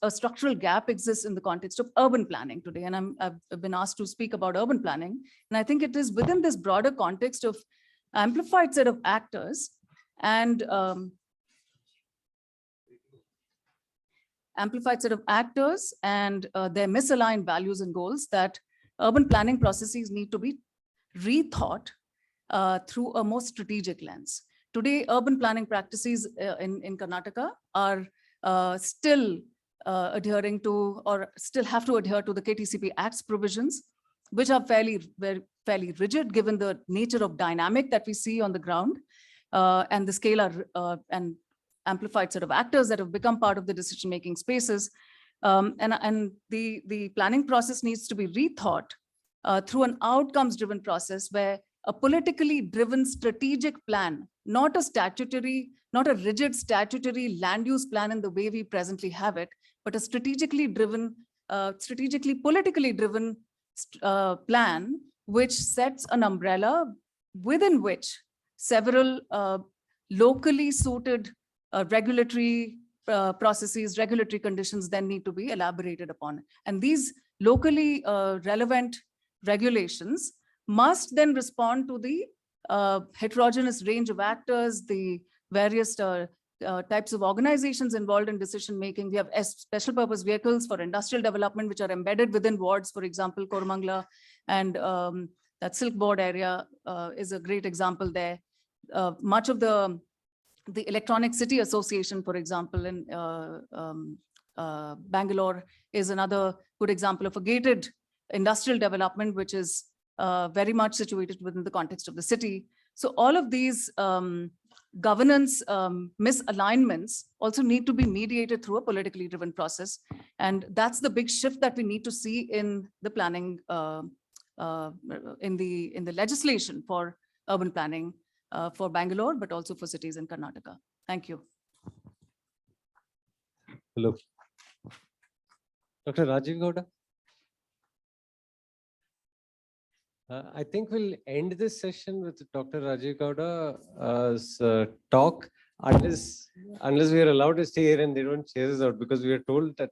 a structural gap exists in the context of urban planning today. And I've been asked to speak about urban planning. And I think it is within this broader context of amplified set of actors and their misaligned values and goals that urban planning processes need to be rethought through a more strategic lens. Today, urban planning practices in Karnataka are still adhering to, or still have to adhere to, the KTCP Act's provisions, which are fairly rigid given the nature of dynamic that we see on the ground and the scale and amplified set of actors that have become part of the decision-making spaces. And the planning process needs to be rethought through an outcomes-driven process where a politically driven strategic plan, not a rigid statutory land use plan in the way we presently have it, but a strategically politically driven plan, which sets an umbrella within which several locally suited regulatory processes, regulatory conditions then need to be elaborated upon. And these locally relevant regulations must then respond to the heterogeneous range of actors, the various types of organizations involved in decision-making. We have special purpose vehicles for industrial development, which are embedded within wards. For example, Koramangala and that Silk Board area is a great example there. Much of the Electronic City Association, for example, in Bangalore is another good example of a gated industrial development, which is very much situated within the context of the city. So all of these governance misalignments also need to be mediated through a politically driven process. And that's the big shift that we need to see in the planning, in the legislation for urban planning for Bangalore, but also for cities in Karnataka. Thank you. Hello. Dr. Rajeev Gowda. I think we'll end this session with Dr. Rajeev Gowda's talk, unless we are allowed to stay here and they don't chase us out, because we are told that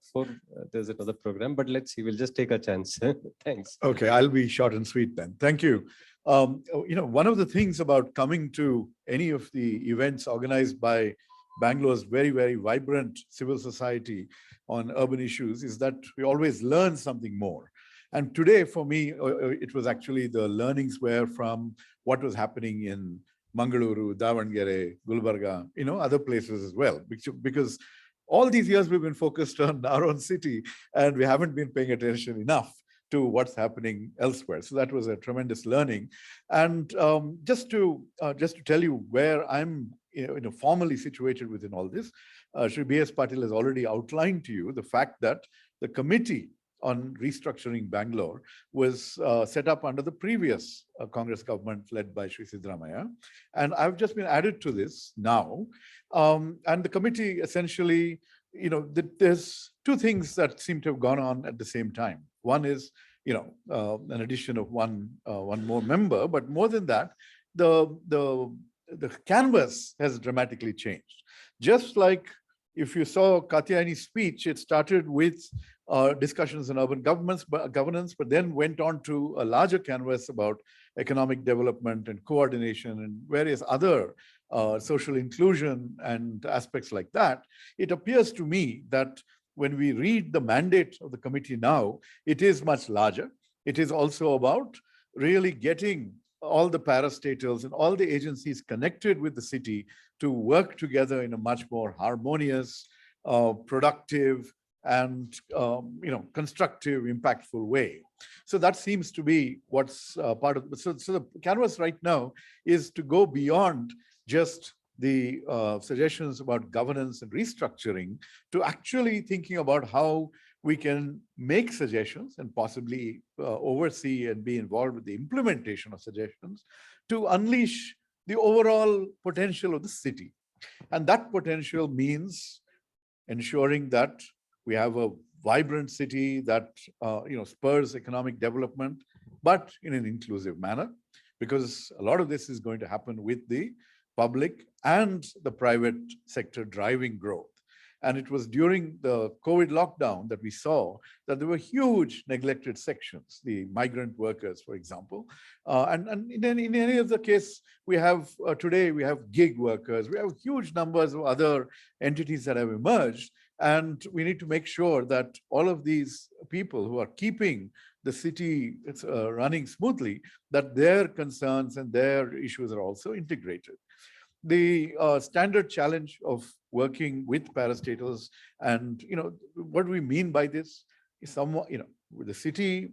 there's another program, but let's see, we'll just take a chance. Thanks. Okay, I'll be short and sweet then. Thank you. One of the things about coming to any of the events organized by Bangalore's very, very vibrant civil society on urban issues is that we always learn something more. And today, for me, it was actually the learnings were from what was happening in Mangaluru, Davangere, Gulbarga, other places as well. Because all these years we've been focused on our own city and we haven't been paying attention enough to what's happening elsewhere. So that was a tremendous learning. And just to tell you where I'm formally situated within all this, Shri B.S. Patil has already outlined to you the fact that the committee on restructuring Bangalore was set up under the previous Congress government led by Shri Siddaramaiah. And I've just been added to this now. And the committee essentially, there's two things that seem to have gone on at the same time. One is, an addition of one more member, but more than that, the canvas has dramatically changed. Just like if you saw Kathyayini's speech, it started with discussions on urban governance, but then went on to a larger canvas about economic development and coordination and various other social inclusion and aspects like that. It appears to me that when we read the mandate of the committee now, it is much larger. It is also about really getting all the parastatals and all the agencies connected with the city to work together in a much more harmonious, productive, and constructive, impactful way. So that seems to be what's part of. So the canvas right now is to go beyond just the suggestions about governance and restructuring to actually thinking about how we can make suggestions and possibly oversee and be involved with the implementation of suggestions to unleash the overall potential of the city. And that potential means ensuring that we have a vibrant city that spurs economic development, but in an inclusive manner, because a lot of this is going to happen with the public and the private sector driving growth. And it was during the COVID lockdown that we saw that there were huge neglected sections, the migrant workers, for example. And in any of the case, we have today, we have gig workers, we have huge numbers of other entities that have emerged. And we need to make sure that all of these people who are keeping the city running smoothly, that their concerns and their issues are also integrated. The standard challenge of working with parastatals, and what we mean by this is somewhat, the city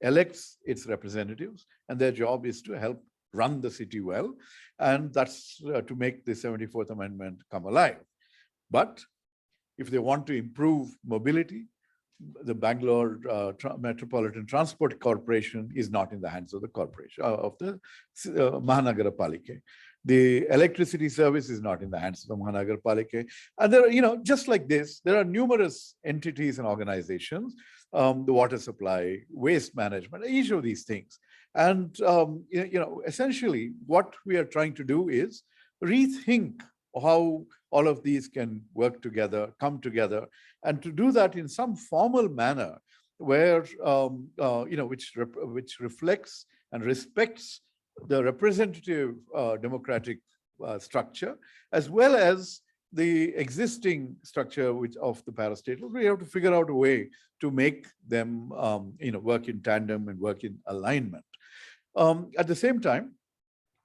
elects its representatives, and their job is to help run the city well, and that's to make the 74th Amendment come alive. But if they want to improve mobility, the Bangalore Metropolitan Transport Corporation is not in the hands of the corporation, of the Mahanagarapalike. The electricity service is not in the hands of the Mahanagarapalike. And there are, just like this, there are numerous entities and organizations, the water supply, waste management, each of these things. And, essentially what we are trying to do is rethink how all of these can work together, come together, and to do that in some formal manner where, which reflects and respects the representative democratic structure, as well as the existing structure of the parastatals. We have to figure out a way to make them, work in tandem and work in alignment. At the same time,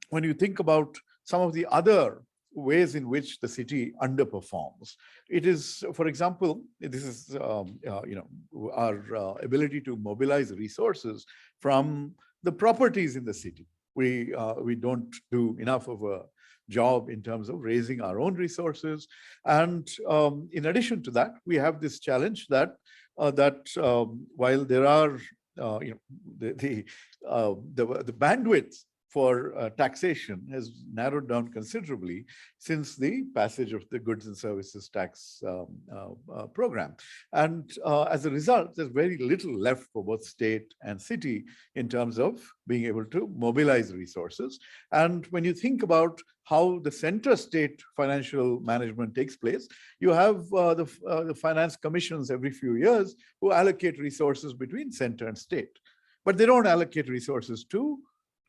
when you think about some of the other ways in which the city underperforms, it is, for example, this is our ability to mobilize resources from the properties in the city. We don't do enough of a job in terms of raising our own resources, and in addition to that, we have this challenge that while there are the bandwidth for taxation has narrowed down considerably since the passage of the goods and services tax program. And as a result, there's very little left for both state and city in terms of being able to mobilize resources. And when you think about how the center state financial management takes place, you have the finance commissions every few years who allocate resources between center and state, but they don't allocate resources to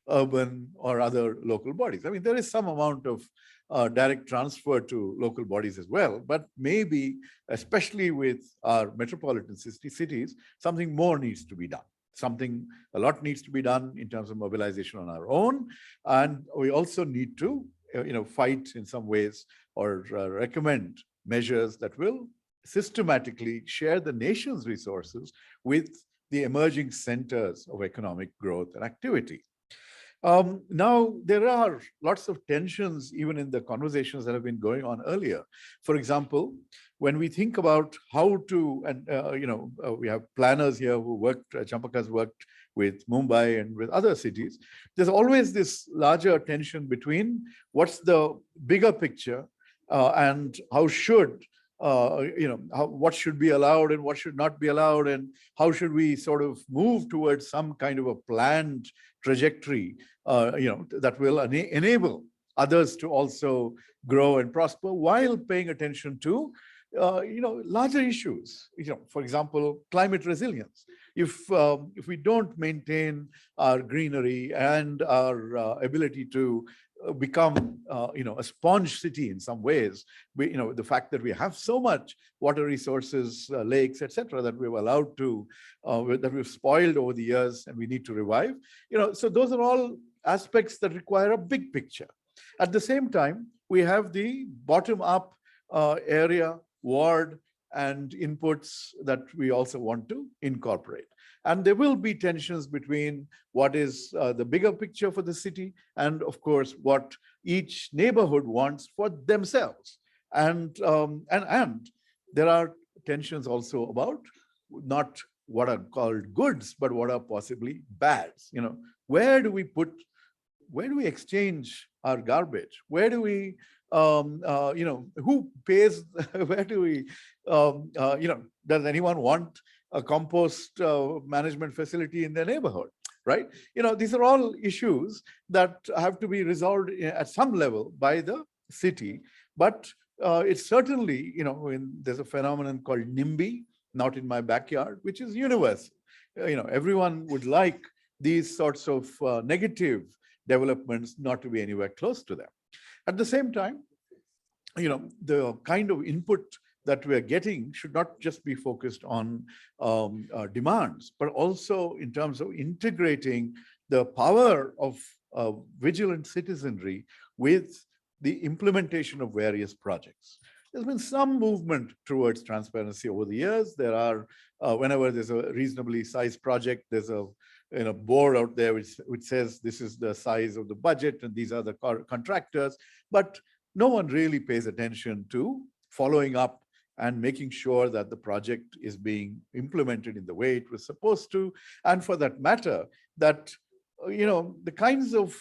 urban or other local bodies. I mean, there is some amount of direct transfer to local bodies as well, but maybe, especially with our metropolitan cities, something more needs to be done. A lot needs to be done in terms of mobilization on our own. And we also need to, fight in some ways or recommend measures that will systematically share the nation's resources with the emerging centers of economic growth and activity. Now, there are lots of tensions even in the conversations that have been going on earlier. For example, when we think about how to, and we have planners here who worked, Champaka's worked with Mumbai and with other cities, there's always this larger tension between what's the bigger picture and how should what should be allowed and what should not be allowed, and how should we sort of move towards some kind of a planned trajectory, that will enable others to also grow and prosper while paying attention to, larger issues. For example, climate resilience. If we don't maintain our greenery and our ability to become, a sponge city in some ways, the fact that we have so much water resources, lakes, etc., that we've allowed to, that we've spoiled over the years and we need to revive, so those are all aspects that require a big picture. At the same time, we have the bottom-up area, ward, and inputs that we also want to incorporate. And there will be tensions between what is the bigger picture for the city and, of course, what each neighborhood wants for themselves. And there are tensions also about not what are called goods, but what are possibly bads. You know, where do we exchange our garbage? Where do we, who pays? Where do we, does anyone want a compost management facility in their neighborhood? Right? You know, these are all issues that have to be resolved at some level by the city. But it's certainly, when there's a phenomenon called NIMBY, not in my backyard, which is universal. Everyone would like these sorts of negative developments not to be anywhere close to them. At the same time, the kind of input that we're getting should not just be focused on demands, but also in terms of integrating the power of vigilant citizenry with the implementation of various projects. There's been some movement towards transparency over the years. There are, whenever there's a reasonably sized project, there's a board out there which says this is the size of the budget and these are the contractors, but no one really pays attention to following up and making sure that the project is being implemented in the way it was supposed to. And for that matter, that, the kinds of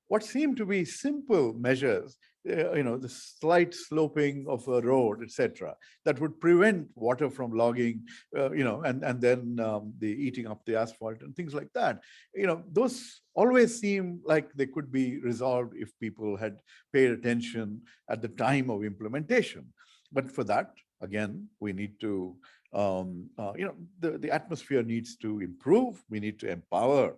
what seem to be simple measures, the slight sloping of a road, etc., that would prevent water from logging, and then the eating up the asphalt and things like that. Those always seem like they could be resolved if people had paid attention at the time of implementation. But for that, again, we need to, the atmosphere needs to improve. We need to empower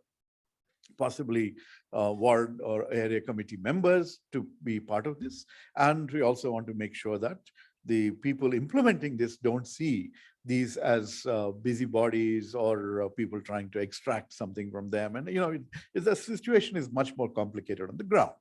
possibly ward or area committee members to be part of this. And we also want to make sure that the people implementing this don't see these as busybodies or people trying to extract something from them. And, the situation is much more complicated on the ground.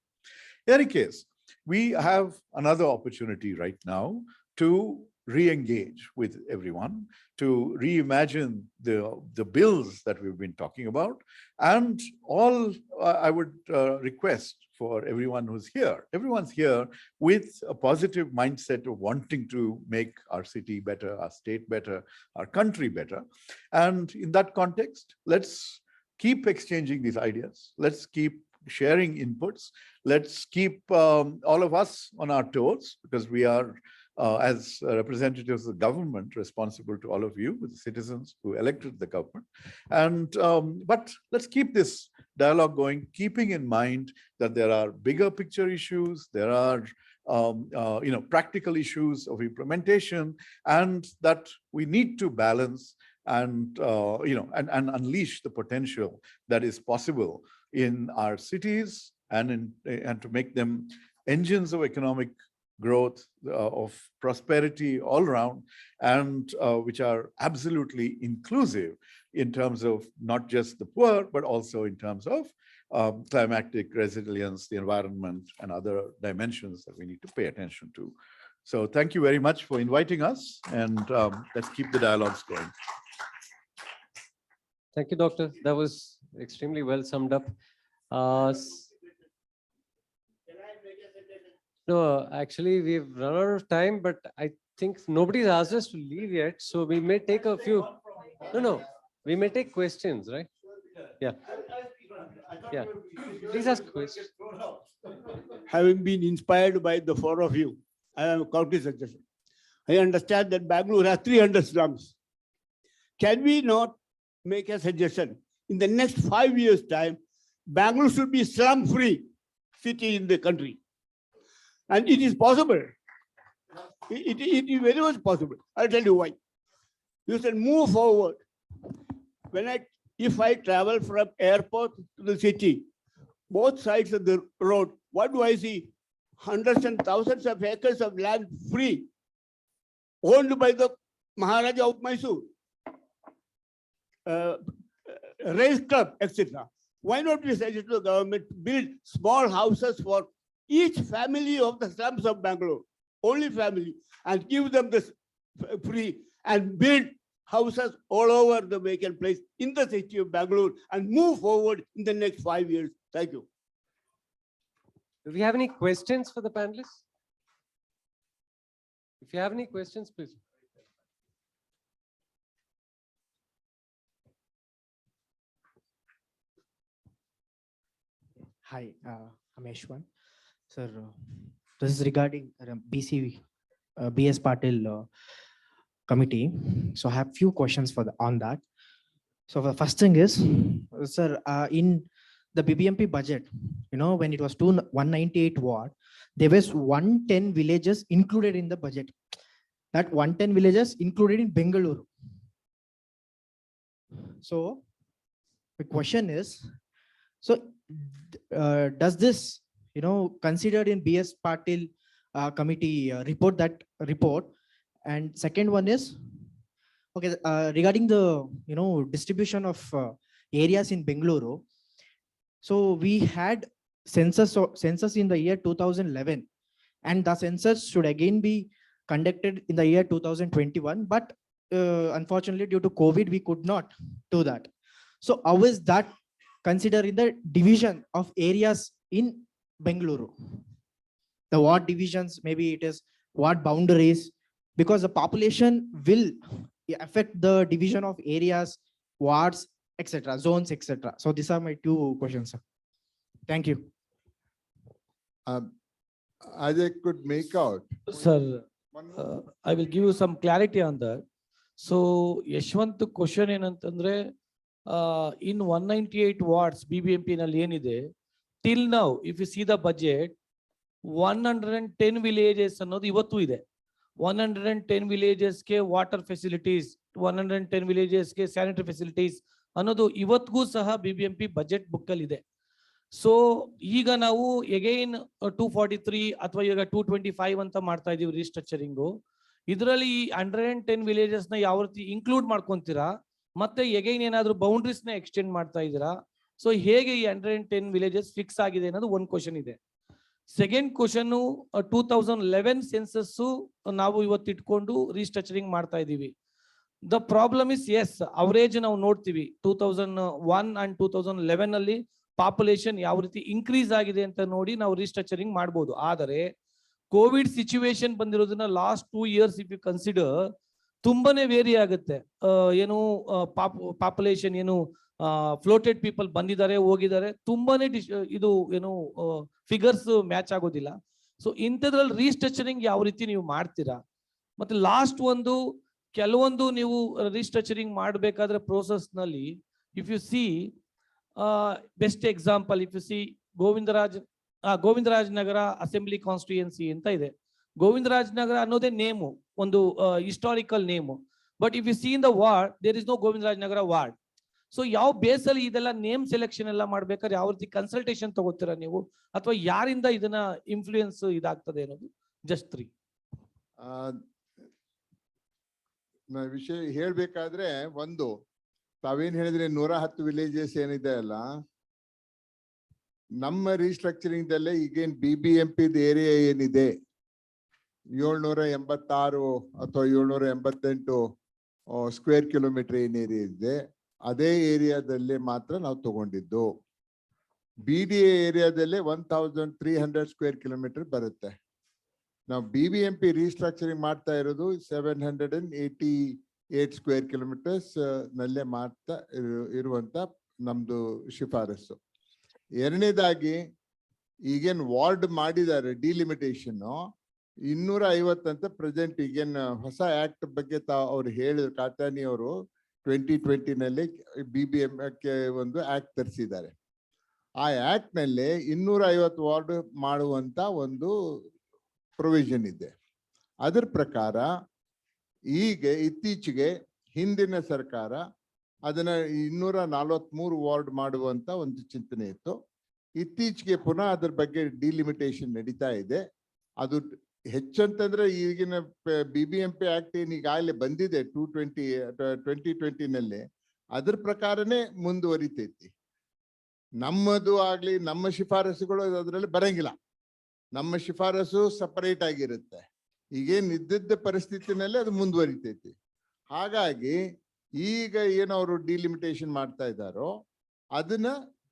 In any case, we have another opportunity right now to re-engage with everyone, to reimagine the bills that we've been talking about. And all I would request for everyone who's here, everyone's here with a positive mindset of wanting to make our city better, our state better, our country better. And in that context, let's keep exchanging these ideas. Let's keep sharing inputs. Let's keep all of us on our toes, because we are as representatives of the government responsible to all of you, the citizens who elected the government. And but let's keep this dialogue going, keeping in mind that there are bigger picture issues, there are practical issues of implementation, and that we need to balance and and unleash the potential that is possible in our cities, and to make them engines of economic growth, of prosperity all around, and which are absolutely inclusive in terms of not just the poor, but also in terms of climatic resilience, the environment, and other dimensions that we need to pay attention to. So thank you very much for inviting us, and let's keep the dialogues going. Thank you, Doctor. That was extremely well summed up. No, actually, we've run out of time, but I think nobody's asked us to leave yet. So we may take a few. No, we may take questions, right? Yeah. Yeah. Please ask questions. Having been inspired by the four of you, I have a counter suggestion. I understand that Bangalore has 300 slums. Can we not make a suggestion? In the next 5 years' time, Bangalore should be slum-free city in the country. And it is possible. It is very much possible. I'll tell you why. You should move forward. If I travel from airport to the city, both sides of the road, what do I see? Hundreds and thousands of acres of land free, owned by the Maharaja of Mysore, race club, etc. Why not we suggest to the government to build small houses for each family of the slums of Bangalore, only family, and give them this free and build houses all over the vacant place in the city of Bangalore and move forward in the next 5 years. Thank you. Do we have any questions for the panelists? If you have any questions, please. Hi, I'm Ashwan. Sir, this is regarding BS Patil committee. So I have few questions on that. So the first thing is, sir, in the BBMP budget, when it was 198 ward, there was 110 villages included in the budget. That 110 villages included in Bengaluru. So the question is, so does this, considered in BS Patil committee report? And second one is, okay, regarding the, distribution of areas in Bengaluru. So we had census in the year 2011, and the census should again be conducted in the year 2021. But unfortunately, due to COVID, we could not do that. So how is that considering the division of areas in Bengaluru? The ward divisions, maybe it is ward boundaries, because the population will affect the division of areas, wards, etc., zones, etc. So these are my two questions, sir. Thank you. As I could make out. Sir, I will give you some clarity on that. So Yashwant question ಏನಂತಂದ್ರೆ in 198 wards BBMP ನಲ್ಲಿ ಏನಿದೆ, till now if you see the budget, 110 villages ಅನ್ನೋದು ಇವತ್ತು ಇದೆ. 110 villages ಗೆ water facilities, 110 villages ಗೆ sanitary facilities ಅನ್ನೋದು ಇವತ್ತಿಗೂ ಸಹ BBMP ಬಜೆಟ್ ಬುಕ್ ಅಲ್ಲಿ ಇದೆ. ಸೊ ಈಗ ನಾವು ಎಗೈನ್ 243 ಅಥವಾ ಈಗ 225 ಅಂತ ಮಾಡ್ತಾ ಇದೀವಿ ರೀಸ್ಟ್ರಕ್ಚರಿಂಗು. ಇದರಲ್ಲಿ 110 ವಿಲೇಜಸ್ ನ ಯಾವ ರೀತಿ ಇನ್ಕ್ಲೂಡ್ ಮಾಡ್ಕೊಂತೀರಾ, ಮತ್ತೆ ಎಗೈನ್ ಏನಾದ್ರು ಬೌಂಡ್ರೀಸ್ ನ ಎಕ್ಸ್ಟೆಂಡ್ ಮಾಡ್ತಾ ಇದ್ದೀರಾ? ಸೊ ಹೇಗೆ ಈ 110 ವಿಲೇಜಸ್ ಫಿಕ್ಸ್ ಆಗಿದೆ ಅನ್ನೋದು ಒಂದು ಕ್ವಶನ್ ಇದೆ. ಸೆಕೆಂಡ್ ಕ್ವಶನ್, 2011 ಸೆನ್ಸಸ್ ನಾವು ಇವತ್ತು ಇಟ್ಕೊಂಡು ರೀಸ್ಟ್ರಕ್ಚರಿಂಗ್ ಮಾಡ್ತಾ ಇದೀವಿ. ದ ಪ್ರಾಬ್ಲಮ್ ಇಸ್, ಎಸ್, ಅವರೇಜ್ ನಾವು ನೋಡ್ತೀವಿ 2001 ಅಂಡ್ 2011 ಅಲ್ಲಿ ಪಾಪ್ಯುಲೇಷನ್ ಯಾವ ರೀತಿ ಇನ್ಕ್ರೀಸ್ ಆಗಿದೆ ಅಂತ ನೋಡಿ ನಾವು ರೀಸ್ಟ್ರಕ್ಚರಿಂಗ್ ಮಾಡ್ಬೋದು. ಆದರೆ ಕೋವಿಡ್ ಸಿಚುವೇಶನ್ ಬಂದಿರೋದನ್ನ last 2 years if you consider, ತುಂಬಾನೇ ವೇರಿ ಆಗುತ್ತೆ. ಏನು ಪಾಪ್ಯುಲೇಷನ್ ಏನು ಫ್ಲೋಟೆಡ್ ಪೀಪಲ್ ಬಂದಿದ್ದಾರೆ ಹೋಗಿದ್ದಾರೆ, ತುಂಬಾನೇ ಇದು ಏನು ಫಿಗರ್ಸ್ ಮ್ಯಾಚ್ ಆಗೋದಿಲ್ಲ. ಸೊ ಇಂಥದ್ರಲ್ಲಿ ರೀಸ್ಟ್ರಕ್ಚರಿಂಗ್ ಯಾವ ರೀತಿ ನೀವು ಮಾಡ್ತೀರಾ? ಮತ್ತೆ ಲಾಸ್ಟ್ ಒಂದು ಕೆಲವೊಂದು ನೀವು ರೀಸ್ಟ್ರಕ್ಚರಿಂಗ್ ಮಾಡಬೇಕಾದ್ರೆ ಪ್ರೋಸೆಸ್ ನಲ್ಲಿ if you see best example, if you see Govindaraj Nagar assembly constituency ಅಂತ ಇದೆ. ಗೋವಿಂದರಾಜ್ ನಗರ ಅನ್ನೋದೇ ನೇಮು, ಒಂದು historical name. But if you see in the ward, there is no Govindaraj Nagar ward. So ಯಾವ ಬೇಸಲ್ಲಿ ಇದೆಲ್ಲ ನೇಮ್ ಸೆಲೆಕ್ಷನ್ ಎಲ್ಲ ಮಾಡ್ಬೇಕಾದ್ರೆ ಯಾವ ರೀತಿ ಕನ್ಸಲ್ಟೇಷನ್ ತಗೋತೀರಾ ನೀವು, ಅಥವಾ ಯಾರಿಂದ ಇದನ್ನ ಇನ್ಫ್ಲೂಯೆನ್ಸ್ ಇದಾಗ್ತದೆ ಅನ್ನೋದು? ಜಸ್ಟ್ 3 ವಿಷಯ ಹೇಳ್ಬೇಕಾದ್ರೆ, ಒಂದು ತಾವೇನ್ ಹೇಳಿದ್ರೆ 110 ವಿಲೇಜಸ್ ಏನಿದೆ ಅಲ್ಲ, ನಮ್ಮ ರೀಸ್ಟ್ರಕ್ಚರಿಂಗ್ ದಲ್ಲೇ ಈಗೇನ್ BBMP ಏರಿಯಾ ಏನಿದೆ 786 ಅಥವಾ 788 ಸ್ಕ್ವೇರ್ ಕಿಲೋಮೀಟರ್ ಏನ್ ಏರಿಯಾ ಇದೆ, ಅದೇ ಏರಿಯಾದಲ್ಲಿ ಮಾತ್ರ ನಾವು ತಗೊಂಡಿದ್ದು. BDA ಏರಿಯಾದಲ್ಲೇ 1300 ಸ್ಕ್ವೇರ್ ಕಿಲೋಮೀಟರ್ ಬರುತ್ತೆ. ನಾವು BBMP ರೀಸ್ಟ್ರಕ್ಚರಿಂಗ್ ಮಾಡ್ತಾ ಇರೋದು 788 ಸ್ಕ್ವೇರ್ ಕಿಲೋಮೀಟರ್ಸ್ ನಲ್ಲೇ ಮಾಡ್ತಾ ಇರುವಂತ ನಮ್ದು ಶಿಫಾರಸು. ಎರಡನೇದಾಗಿ ಈಗೇನ್ ವಾರ್ಡ್ ಮಾಡಿದ್ದಾರೆ ಡಿಲಿಮಿಟೇಷನ್ 250 ಅಂತ ಪ್ರೆಸೆಂಟ್. ಈಗೇನ್ ಹೊಸ ಆಕ್ಟ್ ಬಗ್ಗೆ ಅವ್ರು ಹೇಳಿದ್ರು, ಕಾತ್ಯಾನಿ ಅವರು 2020 ನಲ್ಲಿ BBMP ಒಂದು ಆಕ್ಟ್ ತರಿಸಿದ್ದಾರೆ. ಆ ಆಕ್ಟ್ ನಲ್ಲಿ 250 ವಾರ್ಡ್ ಮಾಡುವಂತ ಒಂದು ಪ್ರೊವಿಷನ್ ಇದೆ. ಅದರ ಪ್ರಕಾರ ಈಗ ಇತ್ತೀಚೆಗೆ ಹಿಂದಿನ ಸರ್ಕಾರ ಅದನ್ನ 243 ವಾರ್ಡ್ ಮಾಡುವಂತ ಒಂದು ಚಿಂತನೆ ಇತ್ತು. ಇತ್ತೀಚೆಗೆ ಪುನಃ ಅದ್ರ ಬಗ್ಗೆ ಡಿಲಿಮಿಟೇಷನ್ ನಡೀತಾ ಇದೆ. ಅದು ಹೆಚ್ಚಂತಂದ್ರೆ ಈಗಿನ BBMP ಆಕ್ಟ್ ಏನ್ ಈಗಾಗಲೇ ಬಂದಿದೆ 2020 ನಲ್ಲಿ, ಅದ್ರ ಪ್ರಕಾರನೇ ಮುಂದುವರಿತೈತಿ. ನಮ್ಮದು ಆಗ್ಲಿ ನಮ್ಮ ಶಿಫಾರಸುಗಳು ಅದರಲ್ಲಿ ಬರಂಗಿಲ್ಲ. ನಮ್ಮ ಶಿಫಾರಸು ಸಪರೇಟ್ ಆಗಿರುತ್ತೆ. ಈಗೇನ್ ಇದ್ದಿದ್ದ ಪರಿಸ್ಥಿತಿನಲ್ಲಿ ಅದು ಮುಂದುವರಿತೈತಿ. ಹಾಗಾಗಿ ಈಗ ಏನು ಅವರು ಡಿಲಿಮಿಟೇಷನ್ ಮಾಡ್ತಾ ಇದ್ದಾರೋ ಅದನ್ನ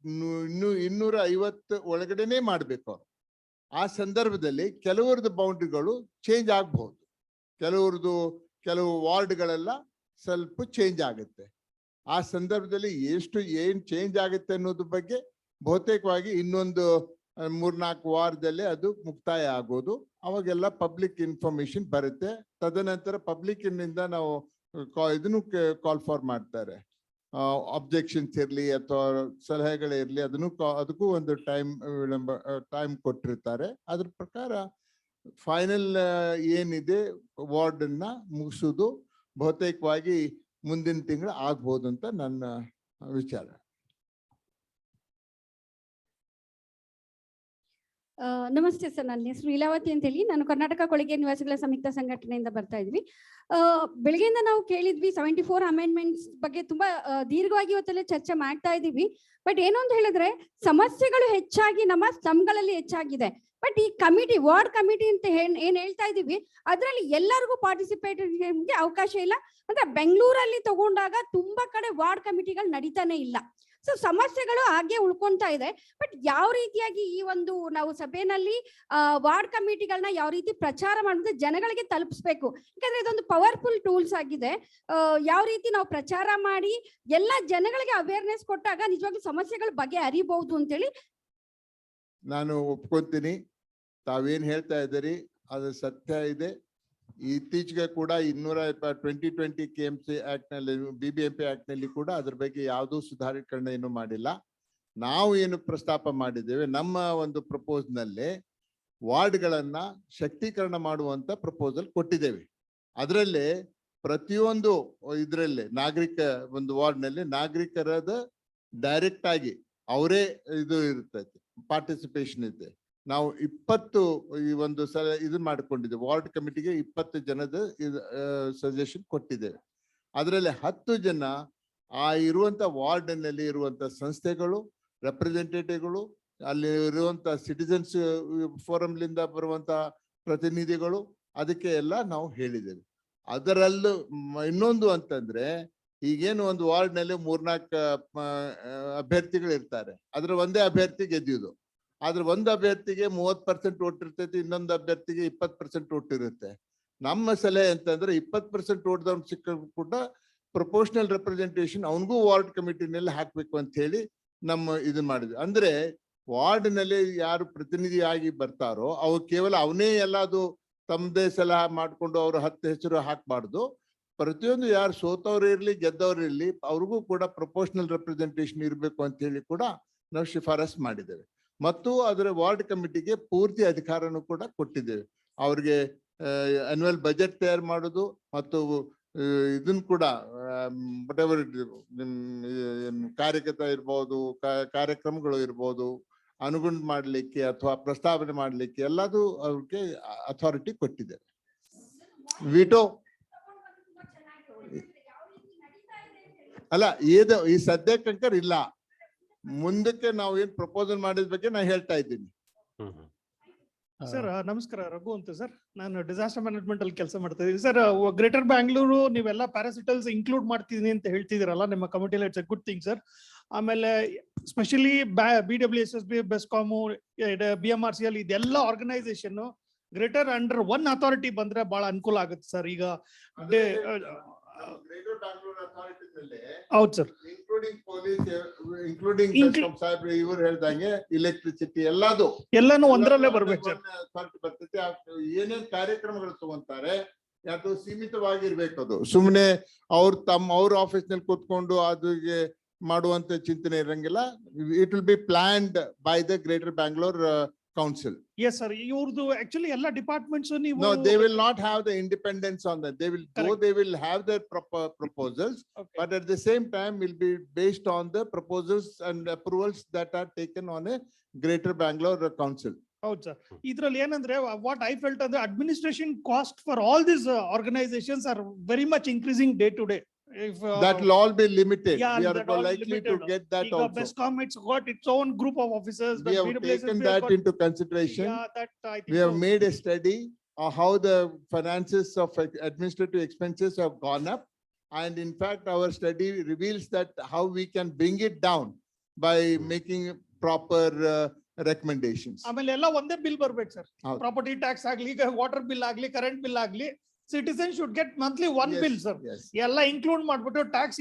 ಇನ್ನು 250 ಒಳಗಡೆನೆ ಮಾಡ್ಬೇಕು ಅವರು. ಆ ಸಂದರ್ಭದಲ್ಲಿ ಕೆಲವರದ್ದು ಬೌಂಡ್ರಿಗಳು ಚೇಂಜ್ ಆಗ್ಬಹುದು, ಕೆಲವು ವಾರ್ಡ್ಗಳೆಲ್ಲ ಸ್ವಲ್ಪ ಚೇಂಜ್ ಆಗುತ್ತೆ. ಆ ಸಂದರ್ಭದಲ್ಲಿ ಏನ್ ಚೇಂಜ್ ಆಗುತ್ತೆ ಅನ್ನೋದ್ರ ಬಗ್ಗೆ ಬಹುತೇಕವಾಗಿ ಇನ್ನೊಂದು 3-4 ವಾರದಲ್ಲಿ ಅದು ಮುಕ್ತಾಯ ಆಗೋದು. ಅವಾಗೆಲ್ಲ ಪಬ್ಲಿಕ್ ಇನ್ಫಾರ್ಮೇಶನ್ ಬರುತ್ತೆ. ತದನಂತರ ಪಬ್ಲಿಕ್ ಇಂದ ನಾವು ಇದನ್ನು ಕಾಲ್ ಫಾರ್ ಮಾಡ್ತಾರೆ. ಅಬ್ಜೆಕ್ಷನ್ಸ್ ಇರ್ಲಿ ಅಥವಾ ಸಲಹೆಗಳಿರ್ಲಿ, ಅದಕ್ಕೂ ಒಂದು ಟೈಮ್ ಕೊಟ್ಟಿರ್ತಾರೆ. ಅದ್ರ ಪ್ರಕಾರ ಫೈನಲ್ ಏನಿದೆ ವಾರ್ಡ್ ಅನ್ನ ಮುಗಿಸೋದು ಬಹುತೇಕವಾಗಿ ಮುಂದಿನ ತಿಂಗಳು ಆಗ್ಬೋದು ಅಂತ ನನ್ನ ವಿಚಾರ. ನಮಸ್ತೆ ಸರ್, ನನ್ನ ಹೆಸರು ಲೀಲಾವತಿ ಅಂತ ಹೇಳಿ. ನಾನು ಕರ್ನಾಟಕ ಕೊಳಿಗೆ ನಿವಾಸಿಗಳ ಸಂಯುಕ್ತ ಸಂಘಟನೆಯಿಂದ ಬರ್ತಾ ಇದ್ವಿ. ಬೆಳಗ್ಗೆಯಿಂದ ನಾವು ಕೇಳಿದ್ವಿ 74 ಅಮೆಂಡ್ಮೆಂಟ್ಸ್ ಬಗ್ಗೆ ತುಂಬಾ ದೀರ್ಘವಾಗಿ ಇವತ್ತೆಲ್ಲ ಚರ್ಚೆ ಮಾಡ್ತಾ ಇದೀವಿ. ಬಟ್ ಏನು ಅಂತ ಹೇಳಿದ್ರೆ ಸಮಸ್ಯೆಗಳು ಹೆಚ್ಚಾಗಿ ನಮ್ಮ ಸ್ತಂಭಗಳಲ್ಲಿ ಹೆಚ್ಚಾಗಿದೆ. ಬಟ್ ಈ ಕಮಿಟಿ, ವಾರ್ಡ್ ಕಮಿಟಿ ಅಂತ ಏನ್ ಹೇಳ್ತಾ ಇದೀವಿ, ಅದರಲ್ಲಿ ಎಲ್ಲರಿಗೂ ಪಾರ್ಟಿಸಿಪೇಟ್ ಅವಕಾಶ ಇಲ್ಲ. ಅಂದ್ರೆ ಬೆಂಗಳೂರಲ್ಲಿ ತಗೊಂಡಾಗ ತುಂಬಾ ಕಡೆ ವಾರ್ಡ್ ಕಮಿಟಿಗಳು ನಡೀತಾನೆ ಇಲ್ಲ. ಸೊ ಸಮಸ್ಯೆಗಳು ಹಾಗೆ ಉಳ್ಕೊಂತಾ ಇದೆ. ಬಟ್ ಯಾವ ರೀತಿಯಾಗಿ ಈ ಒಂದು ನಾವು ಸಭೆಯಲ್ಲಿ ವಾರ್ಡ್ ಕಮಿಟಿಗಳನ್ನ ಯಾವ ರೀತಿ ಪ್ರಚಾರ ಮಾಡಿದ್ರೆ ಜನಗಳಿಗೆ ತಲುಪಿಸ್ಬೇಕು, ಯಾಕಂದ್ರೆ ಇದೊಂದು ಪವರ್ಫುಲ್ ಟೂಲ್ಸ್ ಆಗಿದೆ. ಯಾವ ರೀತಿ ನಾವು ಪ್ರಚಾರ ಮಾಡಿ ಎಲ್ಲ ಜನಗಳಿಗೆ ಅವೇರ್ನೆಸ್ ಕೊಟ್ಟಾಗ ನಿಜವಾಗ್ಲೂ ಸಮಸ್ಯೆಗಳ ಬಗ್ಗೆ ಅರಿಬಹುದು ಅಂತೇಳಿ ನಾನು ಒಪ್ಕೊಂತೀನಿ. ತಾವೇನ್ ಹೇಳ್ತಾ ಇದ್ದೀರಿ ಅದು ಸತ್ಯ ಇದೆ. ಇತ್ತೀಚೆಗೆ ಕೂಡ 2020 KMC ಆಕ್ಟ್ ನಲ್ಲಿ, BBMP ಆಕ್ಟ್ ನಲ್ಲಿ ಕೂಡ ಅದ್ರ ಬಗ್ಗೆ ಯಾವುದೂ ಸುಧಾರಣೆ ಏನು ಮಾಡಿಲ್ಲ. ನಾವು ಏನು ಪ್ರಸ್ತಾಪ ಮಾಡಿದ್ದೇವೆ, ನಮ್ಮ ಒಂದು ಪ್ರಪೋಸ್ ನಲ್ಲಿ ವಾರ್ಡ್ಗಳನ್ನ ಶಕ್ತೀಕರಣ ಮಾಡುವಂತ ಪ್ರಪೋಸಲ್ ಕೊಟ್ಟಿದ್ದೇವೆ. ಅದರಲ್ಲಿ ಪ್ರತಿಯೊಂದು ಇದರಲ್ಲಿ ಒಂದು ವಾರ್ಡ್ ನಲ್ಲಿ ನಾಗರಿಕರದ ಡೈರೆಕ್ಟ್ ಆಗಿ ಅವರೇ ಇದು ಇರ್ತೈತೆ, ಪಾರ್ಟಿಸಿಪೇಷನ್ ಇದೆ. ನಾವು 20 ಈ ಒಂದು ಸಲ ಇದು ಮಾಡಿಕೊಂಡಿದ್ದೇವೆ. ವಾರ್ಡ್ ಕಮಿಟಿಗೆ 20 ಜನದ ಸಜೆಷನ್ ಕೊಟ್ಟಿದ್ದೇವೆ. ಅದರಲ್ಲಿ 10 ಜನ ಆ ಇರುವಂತ ವಾರ್ಡ್ ನಲ್ಲಿ ಇರುವಂತ ಸಂಸ್ಥೆಗಳು, ರೆಪ್ರೆಸೆಂಟೇಟಿವ್ಗಳು, ಅಲ್ಲಿ ಇರುವಂತ ಸಿಟಿಸನ್ಸ್ ಫೋರಂಲಿಂದ ಬರುವಂತ ಪ್ರತಿನಿಧಿಗಳು, ಅದಕ್ಕೆ ಎಲ್ಲ ನಾವು ಹೇಳಿದ್ದೇವೆ. ಅದರಲ್ಲೂ ಇನ್ನೊಂದು ಅಂತಂದ್ರೆ, ಈಗೇನು ಒಂದು ವಾರ್ಡ್ ನಲ್ಲಿ 3-4 ಅಭ್ಯರ್ಥಿಗಳು ಇರ್ತಾರೆ. ಅದ್ರ ಒಂದೇ ಅಭ್ಯರ್ಥಿ ಗೆದ್ದಿದ್ದು. ಆದ್ರೆ ಒಂದು ಅಭ್ಯರ್ಥಿಗೆ 30% ಓಟ್ ಇರ್ತೈತಿ, ಇನ್ನೊಂದು ಅಭ್ಯರ್ಥಿಗೆ 20% ಓಟ್ ಇರುತ್ತೆ. ನಮ್ಮ ಸಲಹೆ ಅಂತಂದ್ರೆ 20% ಓಟ್ದವ್ನು ಸಿಕ್ಕ ಕೂಡ ಪ್ರಪೋರ್ಷನಲ್ ರೆಪ್ರೆಸೆಂಟೇಷನ್ ಅವನಿಗೂ ವಾರ್ಡ್ ಕಮಿಟಿನಲ್ಲಿ ಹಾಕ್ಬೇಕು ಅಂತ ಹೇಳಿ ನಮ್ಮ ಇದನ್ನ ಮಾಡಿದ್ವಿ. ಅಂದ್ರೆ ವಾರ್ಡ್ ನಲ್ಲಿ ಯಾರು ಪ್ರತಿನಿಧಿಯಾಗಿ ಬರ್ತಾರೋ ಅವ್ರು ಕೇವಲ ಅವನೇ ಎಲ್ಲದು ತಮ್ಮದೇ ಸಲಹೆ ಮಾಡ್ಕೊಂಡು ಅವ್ರು 10 ಹೆಸರು ಹಾಕ್ಬಾರ್ದು. ಪ್ರತಿಯೊಂದು ಯಾರು ಸೋತವ್ರು ಇರ್ಲಿ ಗೆದ್ದವ್ರು ಇರ್ಲಿ ಅವ್ರಿಗೂ ಕೂಡ ಪ್ರಪೋರ್ಷನಲ್ ರೆಪ್ರೆಸೆಂಟೇಷನ್ ಇರಬೇಕು ಅಂತ ಹೇಳಿ ಕೂಡ ನಾವು ಶಿಫಾರಸ್ ಮಾಡಿದ್ದೇವೆ. ಮತ್ತು ಅದರ ವಾರ್ಡ್ ಕಮಿಟಿಗೆ ಪೂರ್ತಿ ಅಧಿಕಾರನೂ ಕೂಡ ಕೊಟ್ಟಿದ್ದೇವೆ. ಅವ್ರಿಗೆ ಅನ್ಯುವಲ್ ಬಜೆಟ್ ತಯಾರು ಮಾಡೋದು ಮತ್ತು ಇದನ್ನು ಕೂಡ ವಟೆವರ್ ಕಾರ್ಯಕರ್ತ ಇರ್ಬೋದು, ಕಾರ್ಯಕ್ರಮಗಳು ಇರ್ಬೋದು, ಅನುಗುಣ ಮಾಡ್ಲಿಕ್ಕೆ ಅಥವಾ ಪ್ರಸ್ತಾವನೆ ಮಾಡ್ಲಿಕ್ಕೆ ಎಲ್ಲದೂ ಅವ್ರಿಗೆ ಅಥಾರಿಟಿ ಕೊಟ್ಟಿದ್ದೇವೆ. ವಿಟೋ ಅಲ್ಲ, ಈ ಸದ್ಯಕ್ಕಂಕರ್ ಇಲ್ಲ. ಮುಂದಕ್ಕೆ ನಾವು ಏನ್ ಪ್ರಪೋಸಲ್ ಮಾಡಿದ ಬಗ್ಗೆ ನಾನು ಹೇಳ್ತಾ ಇದ್ದೀನಿ. ಸರ್ ನಮಸ್ಕಾರ, ರಘು ಅಂತ ಸರ್. ನಾನು ಡಿಸಾಸ್ಟರ್ ಮ್ಯಾನೇಜ್ಮೆಂಟ್ ಅಲ್ಲಿ ಕೆಲಸ ಮಾಡ್ತಾ ಇದ್ದೀನಿ ಸರ್. ಗ್ರೇಟರ್ ಬ್ಯಾಂಗ್ಳೂರು ನೀವೆಲ್ಲ ಪ್ಯಾರಾಸಿಟಲ್ಸ್ ಇನ್ಕ್ಲೂಡ್ ಮಾಡ್ತಿದ್ದೀನಿ ಅಂತ ಹೇಳ್ತಿದ್ದೀರಲ್ಲ ನಿಮ್ಮ ಕಮಿಟಿಲಿ, it's a good thing sir. ಆಮೇಲೆ ಸ್ಪೆಷಲಿ BWSSB, ಬೆಸ್ಕಾಮು, BMRC ಅಲ್ಲಿ ಇದೆಲ್ಲ organization greater under one authority ಬಂದ್ರೆ ಬಹಳ ಅನುಕೂಲ ಆಗುತ್ತೆ ಸರ್. ಈಗ ಹೌದು ಸರ್, ಇನ್ಕ್ಲೂಡಿಂಗ್ ಪೊಲೀಸ್, ಇನ್ಕ್ಲೂಡಿಂಗ್ ಇವ್ರು ಹೇಳ್ದಂಗೆ ಎಲೆಕ್ಟ್ರಿಸಿಟಿ ಎಲ್ಲಾನು ಒಂದರಲ್ಲೇ ಬರ್ಬೇಕು ಸರ್. ಬರ್ತೈತಿ. ಏನೇನ್ ಕಾರ್ಯಕ್ರಮಗಳು ತಗೊಂತಾರೆ ಅದು ಸೀಮಿತವಾಗಿರ್ಬೇಕು. ಅದು ಸುಮ್ಮನೆ ಅವ್ರ ಆಫೀಸ್ ನಲ್ಲಿ ಕೂತ್ಕೊಂಡು ಅದಿಗೆ ಮಾಡುವಂತ ಚಿಂತನೆ ಇರಂಗಿಲ್ಲ. It will be planned by the greater Bangalore council. Yes sir, ivrdu actually ella departments no, they will not have the independence on that. They will go, they will have their proper proposals, okay. But at the same time will be based on the proposals and approvals that are taken on a greater Bangalore council. ಹೌದು sir. ಇದ್ರಲ್ಲಿ ಏನಂದ್ರೆ what I felt ಅಂದ್ರೆ administration cost for all these organisations are very much increasing day to day. If That will all be limited. yeah, We are that all likely to limited. get that ಈಗ also. Bescom, it's got its own group of officers. We the have BWSSB taken has that got- into consideration. Yeah, that I think We have so. made a study of how the finances of administrative expenses have gone up. And in fact, our study reveals that how we can bring it down by making proper recommendations. ಆಮೇಲೆ ಎಲ್ಲ ಒಂದೇ bill ಬರ್ಬೇಕು sir. ಹೌದು. Property tax ಆಗ್ಲಿ, water bill ಆಗ್ಲಿ, current bill ಆಗ್ಲಿ, citizen should get monthly one Yes, bill sir. yes. ಎಲ್ಲ include ಮಾಡ್ಬಿಟ್ಟು ಟ್ಯಾಕ್ಸ್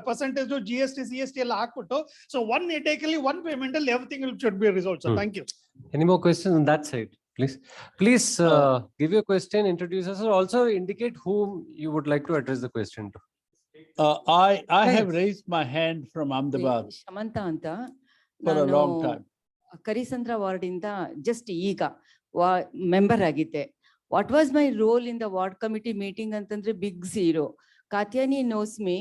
ಪರ್ಸೆಂಟೇಜ್ GST CST ಎಲ್ಲ ಹಾಕ್ಬಿಟ್ಟು ಸೊ ಒನ್ ಟೇಕಲ್ಲಿ ಒನ್ ಪೇಮೆಂಟ್ ಅಲ್ಲಿ everything should be resolve sir. Thank you. Any more questions on that side, please? Please give your question, introduce yourself, also indicate whom you would like to address the question to. I have raised my hand from Ahmedabad Shamantha ಅಂತ for a long time. Karisandra ward ಇಂದ just ಈಗ member ಆಗಿದ್ದೆ. What was my role in the ward committee meeting ಅಂತಂದ್ರೆ big zero. Katyayani knows me.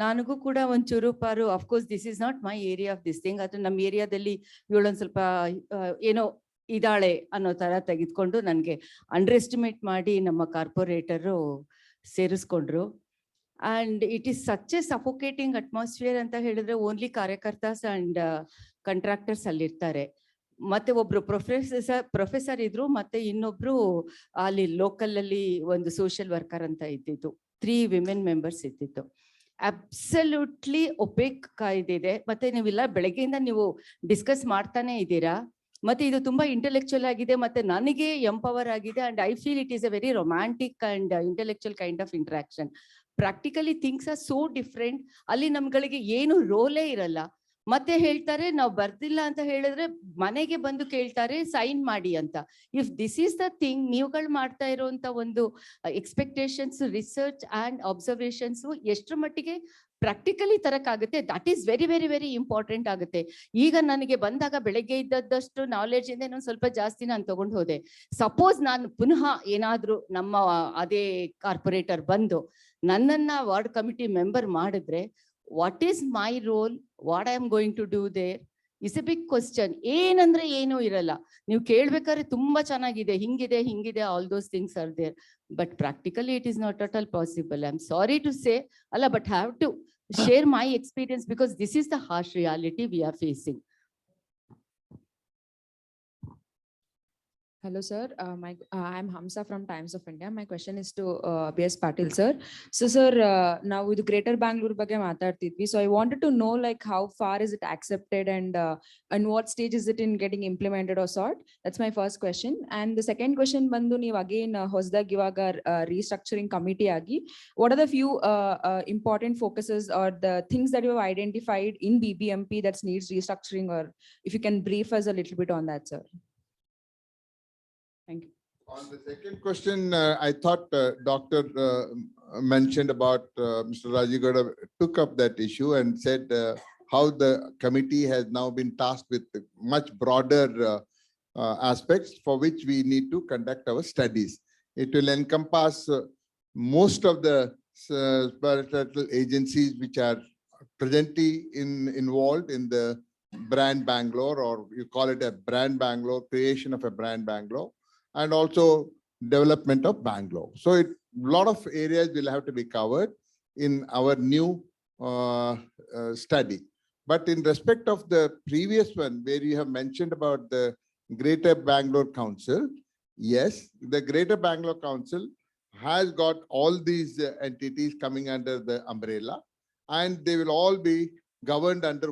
ನನಗೂ ಕೂಡ ಒಂಚೂರು ಪಾರು of course this is not my area of this thing. ಅದು ನಮ್ಮ ಏರಿಯಾದಲ್ಲಿ ಇವಳೊಂದ್ ಸ್ವಲ್ಪ ಏನೋ ಇದಾಳೆ ಅನ್ನೋ ತರ ತೆಗೆದುಕೊಂಡು ನನಗೆ ಅಂಡರ್ ಎಸ್ಟಿಮೇಟ್ ಮಾಡಿ ನಮ್ಮ ಕಾರ್ಪೊರೇಟರು ಸೇರಿಸ್ಕೊಂಡ್ರು. And it is such a suffocating atmosphere ಅಂತ ಹೇಳಿದ್ರೆ ಓನ್ಲಿ ಕಾರ್ಯಕರ್ತಾಸ್ ಅಂಡ್ ಕಾಂಟ್ರಾಕ್ಟರ್ಸ್ ಅಲ್ಲಿರ್ತಾರೆ. ಮತ್ತೆ ಒಬ್ರು ಪ್ರೊಫೆಸರ್ ಇದ್ರು, ಮತ್ತೆ ಇನ್ನೊಬ್ರು ಅಲ್ಲಿ ಲೋಕಲ್ ಅಲ್ಲಿ ಒಂದು ಸೋಷಿಯಲ್ ವರ್ಕರ್ ಅಂತ ಇದ್ದಿತ್ತು. 3 ವಿಮೆನ್ ಮೆಂಬರ್ಸ್ ಇದ್ದಿತ್ತು. ಅಬ್ಸಲ್ಯೂಟ್ಲಿ ಒಪೇಕ್ ಇದಿದೆ. ಮತ್ತೆ ನೀವಿಲ್ಲ ಬೆಳಗ್ಗೆಯಿಂದ ನೀವು ಡಿಸ್ಕಸ್ ಮಾಡ್ತಾನೆ ಇದ್ದೀರಾ. ಮತ್ತೆ ಇದು ತುಂಬಾ ಇಂಟೆಲೆಕ್ಚುಯಲ್ ಆಗಿದೆ, ಮತ್ತೆ ನನಗೆ ಎಂಪವರ್ ಆಗಿದೆ. And I feel it is a very romantic and intellectual kind of interaction. Practically things are so different. ಅಲ್ಲಿ ನಮ್ಗಳಿಗೆ ಏನು ರೋಲೇ ಇರಲ್ಲ. ಮತ್ತೆ ಹೇಳ್ತಾರೆ ನಾವು ಬರ್ತಿಲ್ಲ ಅಂತ ಹೇಳಿದ್ರೆ ಮನೆಗೆ ಬಂದು ಕೇಳ್ತಾರೆ ಸೈನ್ ಮಾಡಿ ಅಂತ. If this is the thing, ನೀವುಗಳು ಮಾಡ್ತಾ ಇರುವಂತ ಒಂದು ಎಕ್ಸ್ಪೆಕ್ಟೇಷನ್ಸ್, ರಿಸರ್ಚ್ ಅಂಡ್ ಅಬ್ಸರ್ವೇಷನ್ಸ್ ಎಷ್ಟರ ಮಟ್ಟಿಗೆ ಪ್ರಾಕ್ಟಿಕಲಿ ತರಕ್ಕಾಗುತ್ತೆ, that is very very very important ಆಗುತ್ತೆ. ಈಗ ನನಗೆ ಬಂದಾಗ ಬೆಳಗ್ಗೆ ಇದ್ದದ್ದಷ್ಟು ನಾಲೆಡ್ಜ್ ಇಂದ ಇನ್ನೊಂದು ಸ್ವಲ್ಪ ಜಾಸ್ತಿ ನಾನು ತಗೊಂಡು ಹೋದೆ. ಸಪೋಸ್ ನಾನು ಪುನಃ ಏನಾದ್ರೂ ನಮ್ಮ ಅದೇ ಕಾರ್ಪೊರೇಟರ್ ಬಂದು ನನ್ನನ್ನ ವಾರ್ಡ್ ಕಮಿಟಿ ಮೆಂಬರ್ ಮಾಡಿದ್ರೆ what is my role, what I am going to do there is a big question. ಏನಂದ್ರೆ ಏನೂ ಇರಲ್ಲ. ನೀವು ಕೇಳ್ಬೇಕಾದ್ರೆ ತುಂಬಾ ಚೆನ್ನಾಗಿದೆ, ಹಿಂಗಿದೆ ಹಿಂಗಿದೆ, all those things are there, but practically it is not at all possible. I am sorry to say ಅಲ್ಲ, but have to share my experience because this is the harsh reality we are facing. Hello, sir. I'm Hamsa from Times of India. My question is to B.S. Patil, sir. So, sir, now with Greater Bangalore ಬಗ್ಗೆ ಮಾತಾಡ್ತಿದ್ವಿ. So, I wanted to know, like, how far is it accepted and what stage is it in getting implemented or sort? That's my first question. And the second question, ಬಂದು ನೀವು again ಹೊಸದಾಗಿ ಇವಾಗ restructuring committee ಆಗಿ, what are the few important focuses or the things that you have identified in BBMP that needs restructuring, or if you can brief us a little bit on that, sir. Thank you. On the second question, I thought Doctor mentioned about Mr. Rajeev Gowda took up that issue and said how the committee has now been tasked with much broader aspects for which we need to conduct our studies. It will encompass most of the statutory agencies which are presently involved in the brand Bangalore, or you call it a brand Bangalore, creation of a brand Bangalore, and also development of Bangalore. So a lot of areas will have to be covered in our new study. But in respect of the previous one, where you have mentioned about the Greater Bangalore Council, yes, the Greater Bangalore Council has got all these entities coming under the umbrella, and they will all be governed under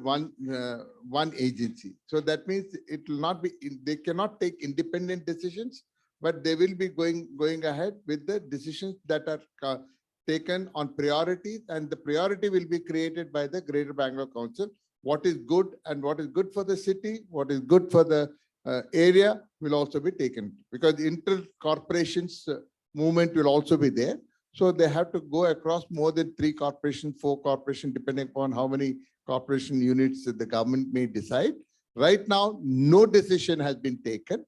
one agency. So that means it will not be, they cannot take independent decisions, but they will be going ahead with the decisions that are taken on priorities, and the priority will be created by the Greater Bangalore Council. What is good and what is good for the city, what is good for the area will also be taken, because inter-corporations movement will also be there. So they have to go across more than 3 corporations, 4 corporations, depending upon how many corporation units the government may decide. Right now, no decision has been taken.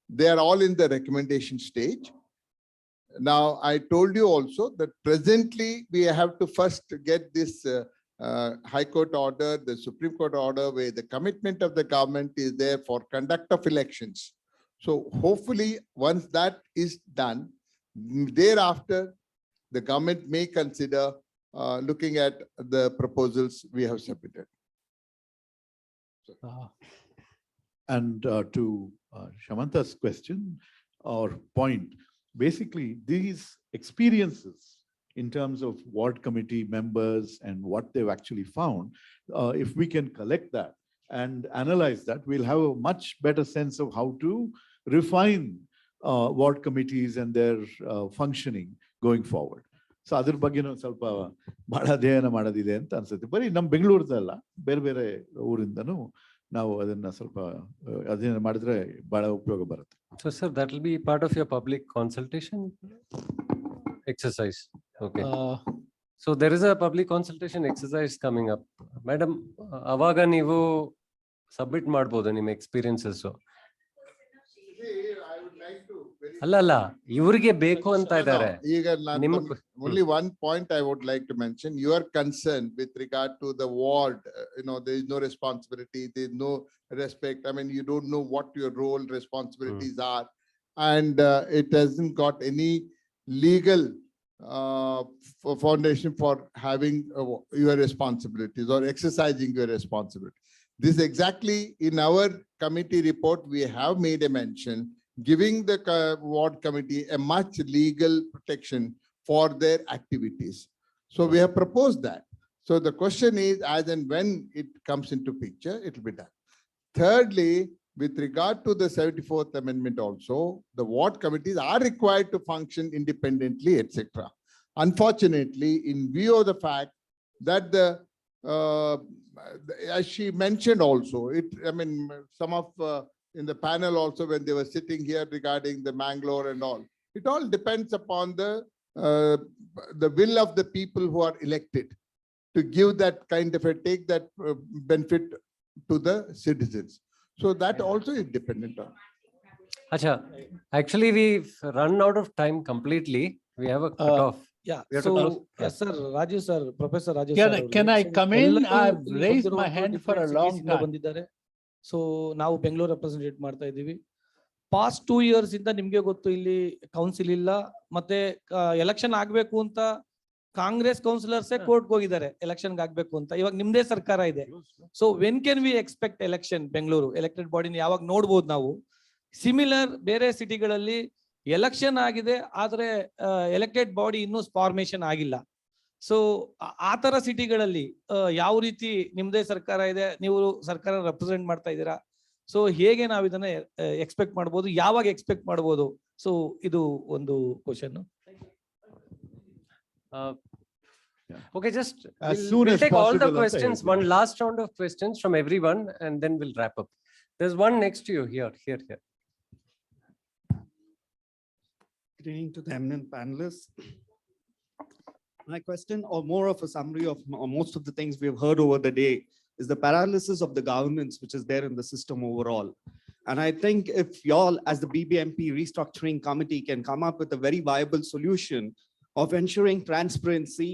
They are all in the recommendation stage. Now, I told you also that presently we have to first get this High Court order, the Supreme Court order, where the commitment of the government is there for conduct of elections. So hopefully, once that is done, thereafter, the government may consider looking at the proposals we have submitted. And to Shamanta's question or point, basically these experiences in terms of ward committee members and what they've actually found, if we can collect that and analyze that, we'll have a much better sense of how to refine ward committees and their functioning going forward. So ಅದ್ರ ಬಗ್ಗೆ ಸ್ವಲ್ಪ ಬಹಳ ಅಧ್ಯಯನ ಮಾಡೋದಿದೆ ಅಂತ ಅನ್ಸುತ್ತೆ. ಬರೀ ನಮ್ಮ ಬೆಂಗಳೂರದಲ್ಲ, ಬೇರೆ ಬೇರೆ ಊರಿಂದನೂ ನಾವು ಅದನ್ನ ಸ್ವಲ್ಪ ಅಧ್ಯಯನ ಮಾಡಿದ್ರೆ ಬಹಳ ಉಪಯೋಗ ಬರುತ್ತೆ. So sir, that will be part of your public consultation exercise. Okay. So there is a public consultation exercise coming up. Madam, ಅವಾಗ ನೀವು ಸಬ್ಮಿಟ್ ಮಾಡ್ಬೋದು ನಿಮ್ಮ ಎಕ್ಸ್ಪೀರಿಯನ್ಸಸ್. ಅಲ್ಲ ಇವ್ರಿಗೆ ಬೇಕು ಅಂತ ಇದ್ದಾರೆ. Only one point I would like to mention. Your concern with regard to the ward, there is no responsibility, there is no respect. I mean, you don't know what your role responsibilities are, and it hasn't got any legal foundation for having your responsibilities or exercising your responsibility. This exactly in our committee report, we have made a mention giving the ward committee a much legal protection for their activities. So we have proposed that. So the question is, as and when it comes into picture, it will be done. Thirdly, with regard to the 74th amendment also, the ward committees are required to function independently, etc. Unfortunately, in view of the fact that as she mentioned also, some of in the panel also when they were sitting here regarding the Mangalore and all, it all depends upon the will of the people who are elected to give that kind of take that benefit to the citizens. So that also is dependent on. Acha, actually we've run out of time completely. We have a cutoff. Yeah. So yes, sir, Rajeev sir, Professor Rajeev sir. Can I come in? I've raised my hand for a long time. So ನಾವು ಬೆಂಗಳೂರು ರೆಪ್ರೆಸೆಂಟೇಟ್ ಮಾಡ್ತಾ ಇದ್ದೀವಿ. Past 2 years ಇಂದ ನಿಮ್ಗೆ ಗೊತ್ತು ಇಲ್ಲಿ council ಇಲ್ಲ, ಮತ್ತೆ election ಆಗ್ಬೇಕು ಅಂತ ಕಾಂಗ್ರೆಸ್ ಕೌನ್ಸಿಲರ್ಸೇ ಕೋರ್ಟ್ಗೆ ಹೋಗಿದ್ದಾರೆ ಎಲೆಕ್ಷನ್ ಆಗ್ಬೇಕು ಅಂತ. ಇವಾಗ ನಿಮ್ದೇ ಸರ್ಕಾರ ಇದೆ. So when can we expect election Bengaluru elected ಬಾಡಿನ ಯಾವಾಗ ನೋಡ್ಬೋದು ನಾವು? ಸಿಮಿಲರ್ ಬೇರೆ ಸಿಟಿಗಳಲ್ಲಿ ಎಲೆಕ್ಷನ್ ಆಗಿದೆ, ಆದ್ರೆ ಎಲೆಕ್ಟೆಡ್ ಬಾಡಿ ಇನ್ನೂ ಫಾರ್ಮೇಶನ್ ಆಗಿಲ್ಲ. ಸೊ ಆ ತರ ಸಿಟಿಗಳಲ್ಲಿ ಯಾವ ರೀತಿ ನಿಮ್ದೇ ಸರ್ಕಾರ ಇದೆ, ನೀವು ಸರ್ಕಾರ ರೆಪ್ರೆಸೆಂಟ್ ಮಾಡ್ತಾ ಇದ್ದೀರಾ, ಸೊ ಹೇಗೆ ನಾವು ಇದನ್ನ ಎಕ್ಸ್ಪೆಕ್ಟ್ ಮಾಡ್ಬೋದು, ಯಾವಾಗ ಎಕ್ಸ್ಪೆಕ್ಟ್ ಮಾಡ್ಬೋದು? ಸೊ ಇದು ಒಂದು question. Okay, just we'll take all the questions, one last round of questions from everyone, and then we'll wrap up. There's one next to you here. Good evening to the eminent panelists. My question, or more of a summary of most of the things we have heard over the day, is the paralysis of the governance which is there in the system overall. And I think if y'all as the BBMP restructuring committee can come up with a very viable solution of ensuring transparency,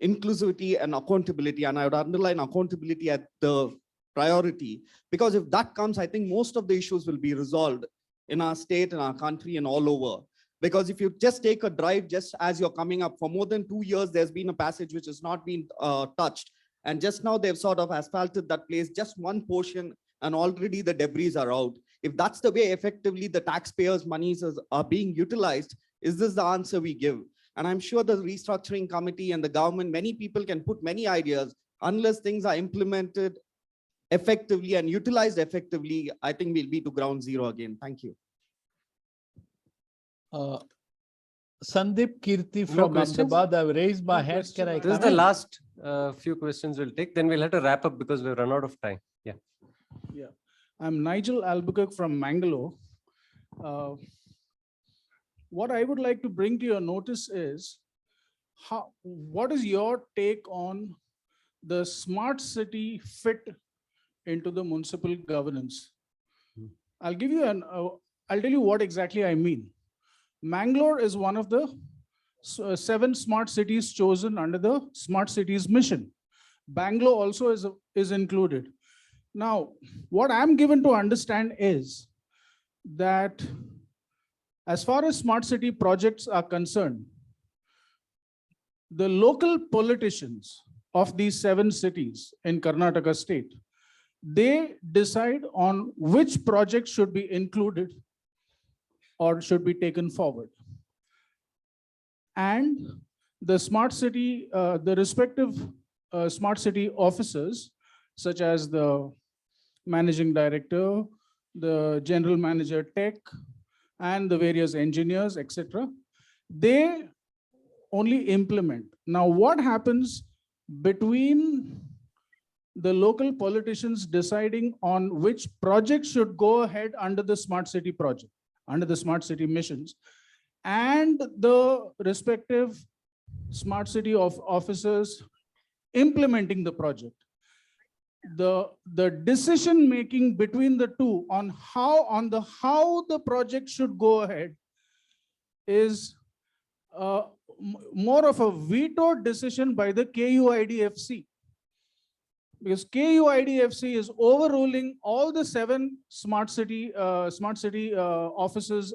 inclusivity and accountability, and I would underline accountability at the priority, because if that comes, I think most of the issues will be resolved in our state, in our country and all over. Because if you just take a drive, just as you're coming up, for more than 2 years, there's been a passage which has not been touched. And just now they've sort of asphalted that place, just one portion, and already the debris are out. If that's the way effectively the taxpayers' monies are being utilized, is this the answer we give? And I'm sure the restructuring committee and the government, many people can put many ideas. Unless things are implemented effectively and utilized effectively, I think we'll be to ground zero again. Thank you. Sandeep Kirti from Ahmedabad, I've raised my hand. Can I This is the last few questions we'll take, then we'll have to wrap up because we've run out of time. Yeah. I'm Nigel Albuquerque from Mangalore. What I would like to bring to your notice is what is your take on the smart city fit into the municipal governance? I'll tell you what exactly I mean. Mangalore is one of the 7 smart cities chosen under the smart cities mission. Bangalore also is included. Now, what I'm given to understand is that as far as smart city projects are concerned, the local politicians of these 7 cities in Karnataka state, they decide on which project should be included or should be taken forward. And the smart city, the respective smart city officers, such as the managing director, the general manager tech, and the various engineers, etc., they only implement. Now, what happens between the local politicians deciding on which project should go ahead under the smart city project, under the smart city missions, and the respective smart city officers implementing the project? The decision making between the two on how the project should go ahead is more of a vetoed decision by the KUIDFC, because KUIDFC is overruling all the 7 smart city officers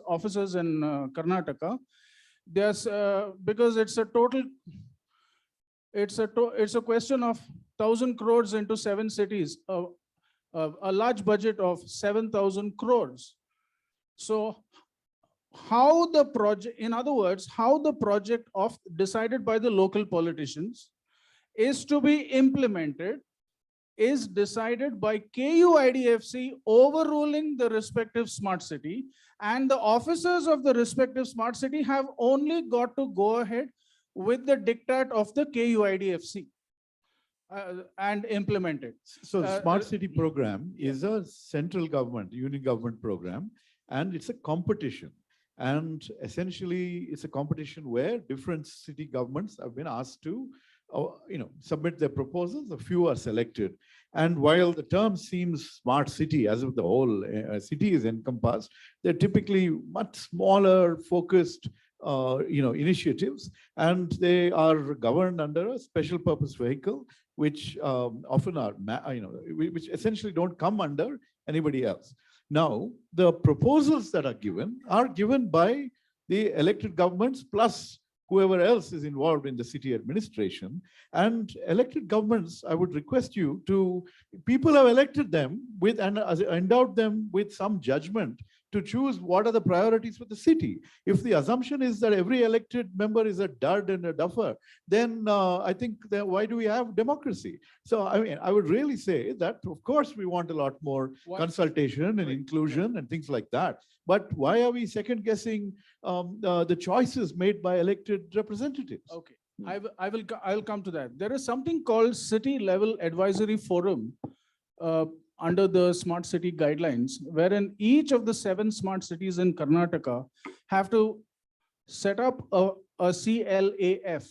in Karnataka. There's because it's a question of 1,000 crores into 7 cities, a large budget of 7,000 crores. So how the project, in other words, how the project decided by the local politicians is to be implemented is decided by KUIDFC overruling the respective smart city, and the officers of the respective smart city have only got to go ahead with the diktat of the KUIDFC and implement it. So the Smart City program is a central government, union government program, and it's a competition. And essentially, it's a competition where different city governments have been asked to submit their proposals. A few are selected. And while the term seems smart city, as if the whole city is encompassed, they're typically much smaller, focused initiatives, and they are governed under a special purpose vehicle, which often are, which essentially don't come under anybody else. Now, the proposals that are given by the elected governments plus whoever else is involved in the city administration. And elected governments, I would request you to, people have elected them with and endowed them with some judgment to choose what are the priorities for the city. If the assumption is that every elected member is a dud and a duffer, then I think that why do we have democracy? So, I mean, I would really say that, of course, we want a lot more consultation and inclusion and things like that. But why are we second guessing the choices made by elected representatives? Okay, I'll come to that. There is something called City Level Advisory Forum under the Smart City Guidelines, wherein each of the 7 smart cities in Karnataka have to set up a CLAF,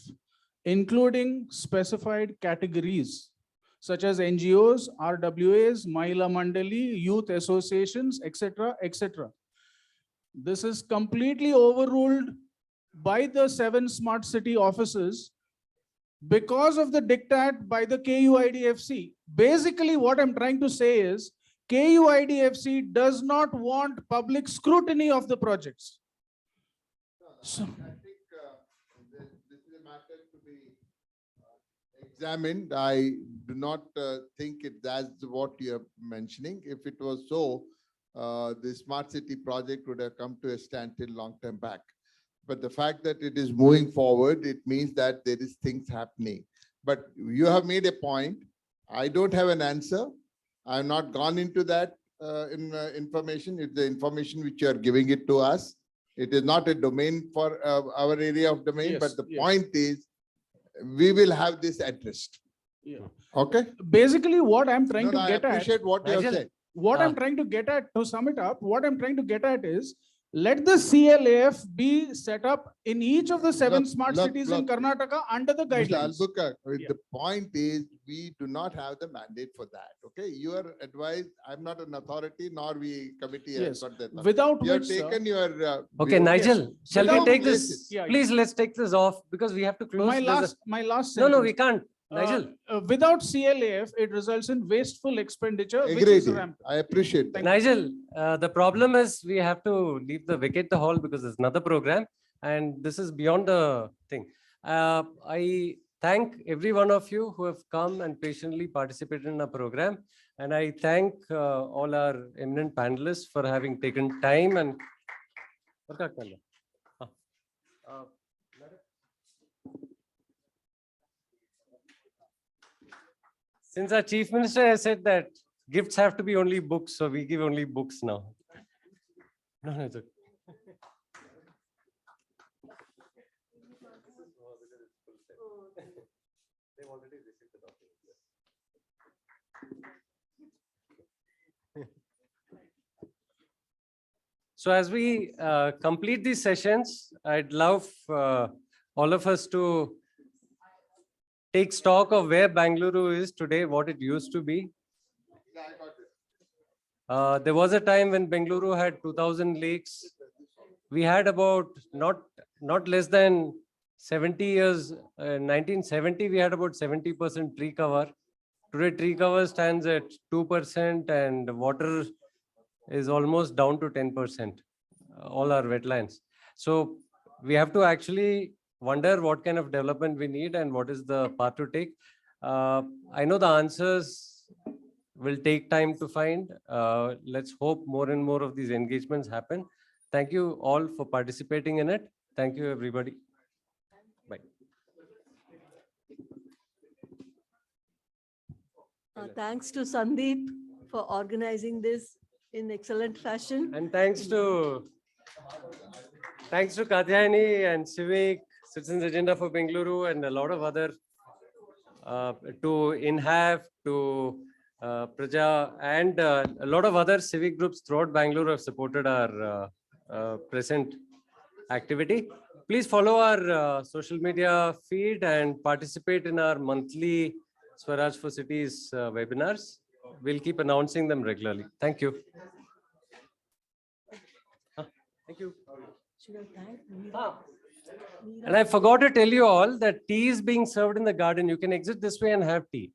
including specified categories such as NGOs, RWAs, Mahila Mandali, youth associations, etc., etc. This is completely overruled by the 7 smart city officers because of the diktat by the KUIDFC. Basically, what I'm trying to say is KUIDFC does not want public scrutiny of the projects. So, I think this is a matter to be examined. I do not think that's what you're mentioning. If it was so, the smart city project would have come to a standstill long time back. But the fact that it is moving forward, it means that there is things happening. But you have made a point. I don't have an answer. I have not gone into that information. It's the information which you are giving it to us. It is not a domain for our area of domain, yes, but the yes. point is, we will have this addressed. Yeah. Okay? Basically, what I'm trying to I get at, appreciate what you have said. what I'm trying to get at, to sum it up, what I'm trying to get at is, let the CLAF be set up in each of the 7 smart cities in Karnataka under the guidelines. Mr. Albukar, the point is, we do not have the mandate for that. Okay, your advice, I'm not an authority, nor we committee has got that. Without You have which, taken your. Okay, view. Nigel, shall we Without take this- this? Yeah, Please, let's take this off because we have to close. my last No, sentence. we can't. Nigel. Without CLAF, it results in wasteful expenditure, which Agreed. is rampant. I appreciate that. Nigel, the problem is we have to vacate the hall because there's another program and this is beyond the thing. I thank every one of you who have come and patiently participated in our program. And I thank all our eminent panelists for having taken time and since our Chief Minister has said that gifts have to be only books, so we give only books now. No, it's okay. They've already received the document. So as we complete these sessions, I'd love all of us to take stock of where Bengaluru is today, what it used to be. There was a time when Bengaluru had 2,000 lakes. We had about not less than 70 years, 1970, we had about 70% tree cover. Today, tree cover stands at 2% and water is almost down to 10%, all our wetlands. So we have to actually wonder what kind of development we need and what is the path to take. I know the answers will take time to find. Let's hope more and more of these engagements happen. Thank you all for participating in it. Thank you, everybody. Bye. Thanks to Sandeep for organizing this in excellent fashion. And thanks to Kathyayini and Civic, Citizens Agenda for Bengaluru, and a lot of other, to INHAF, to Praja, and a lot of other civic groups throughout Bangalore have supported our present activity. Please follow our social media feed and participate in our monthly Swaraj for Cities webinars. We'll keep announcing them regularly. Thank you. Thank you. And I forgot to tell you all that tea is being served in the garden. You can exit this way and have tea.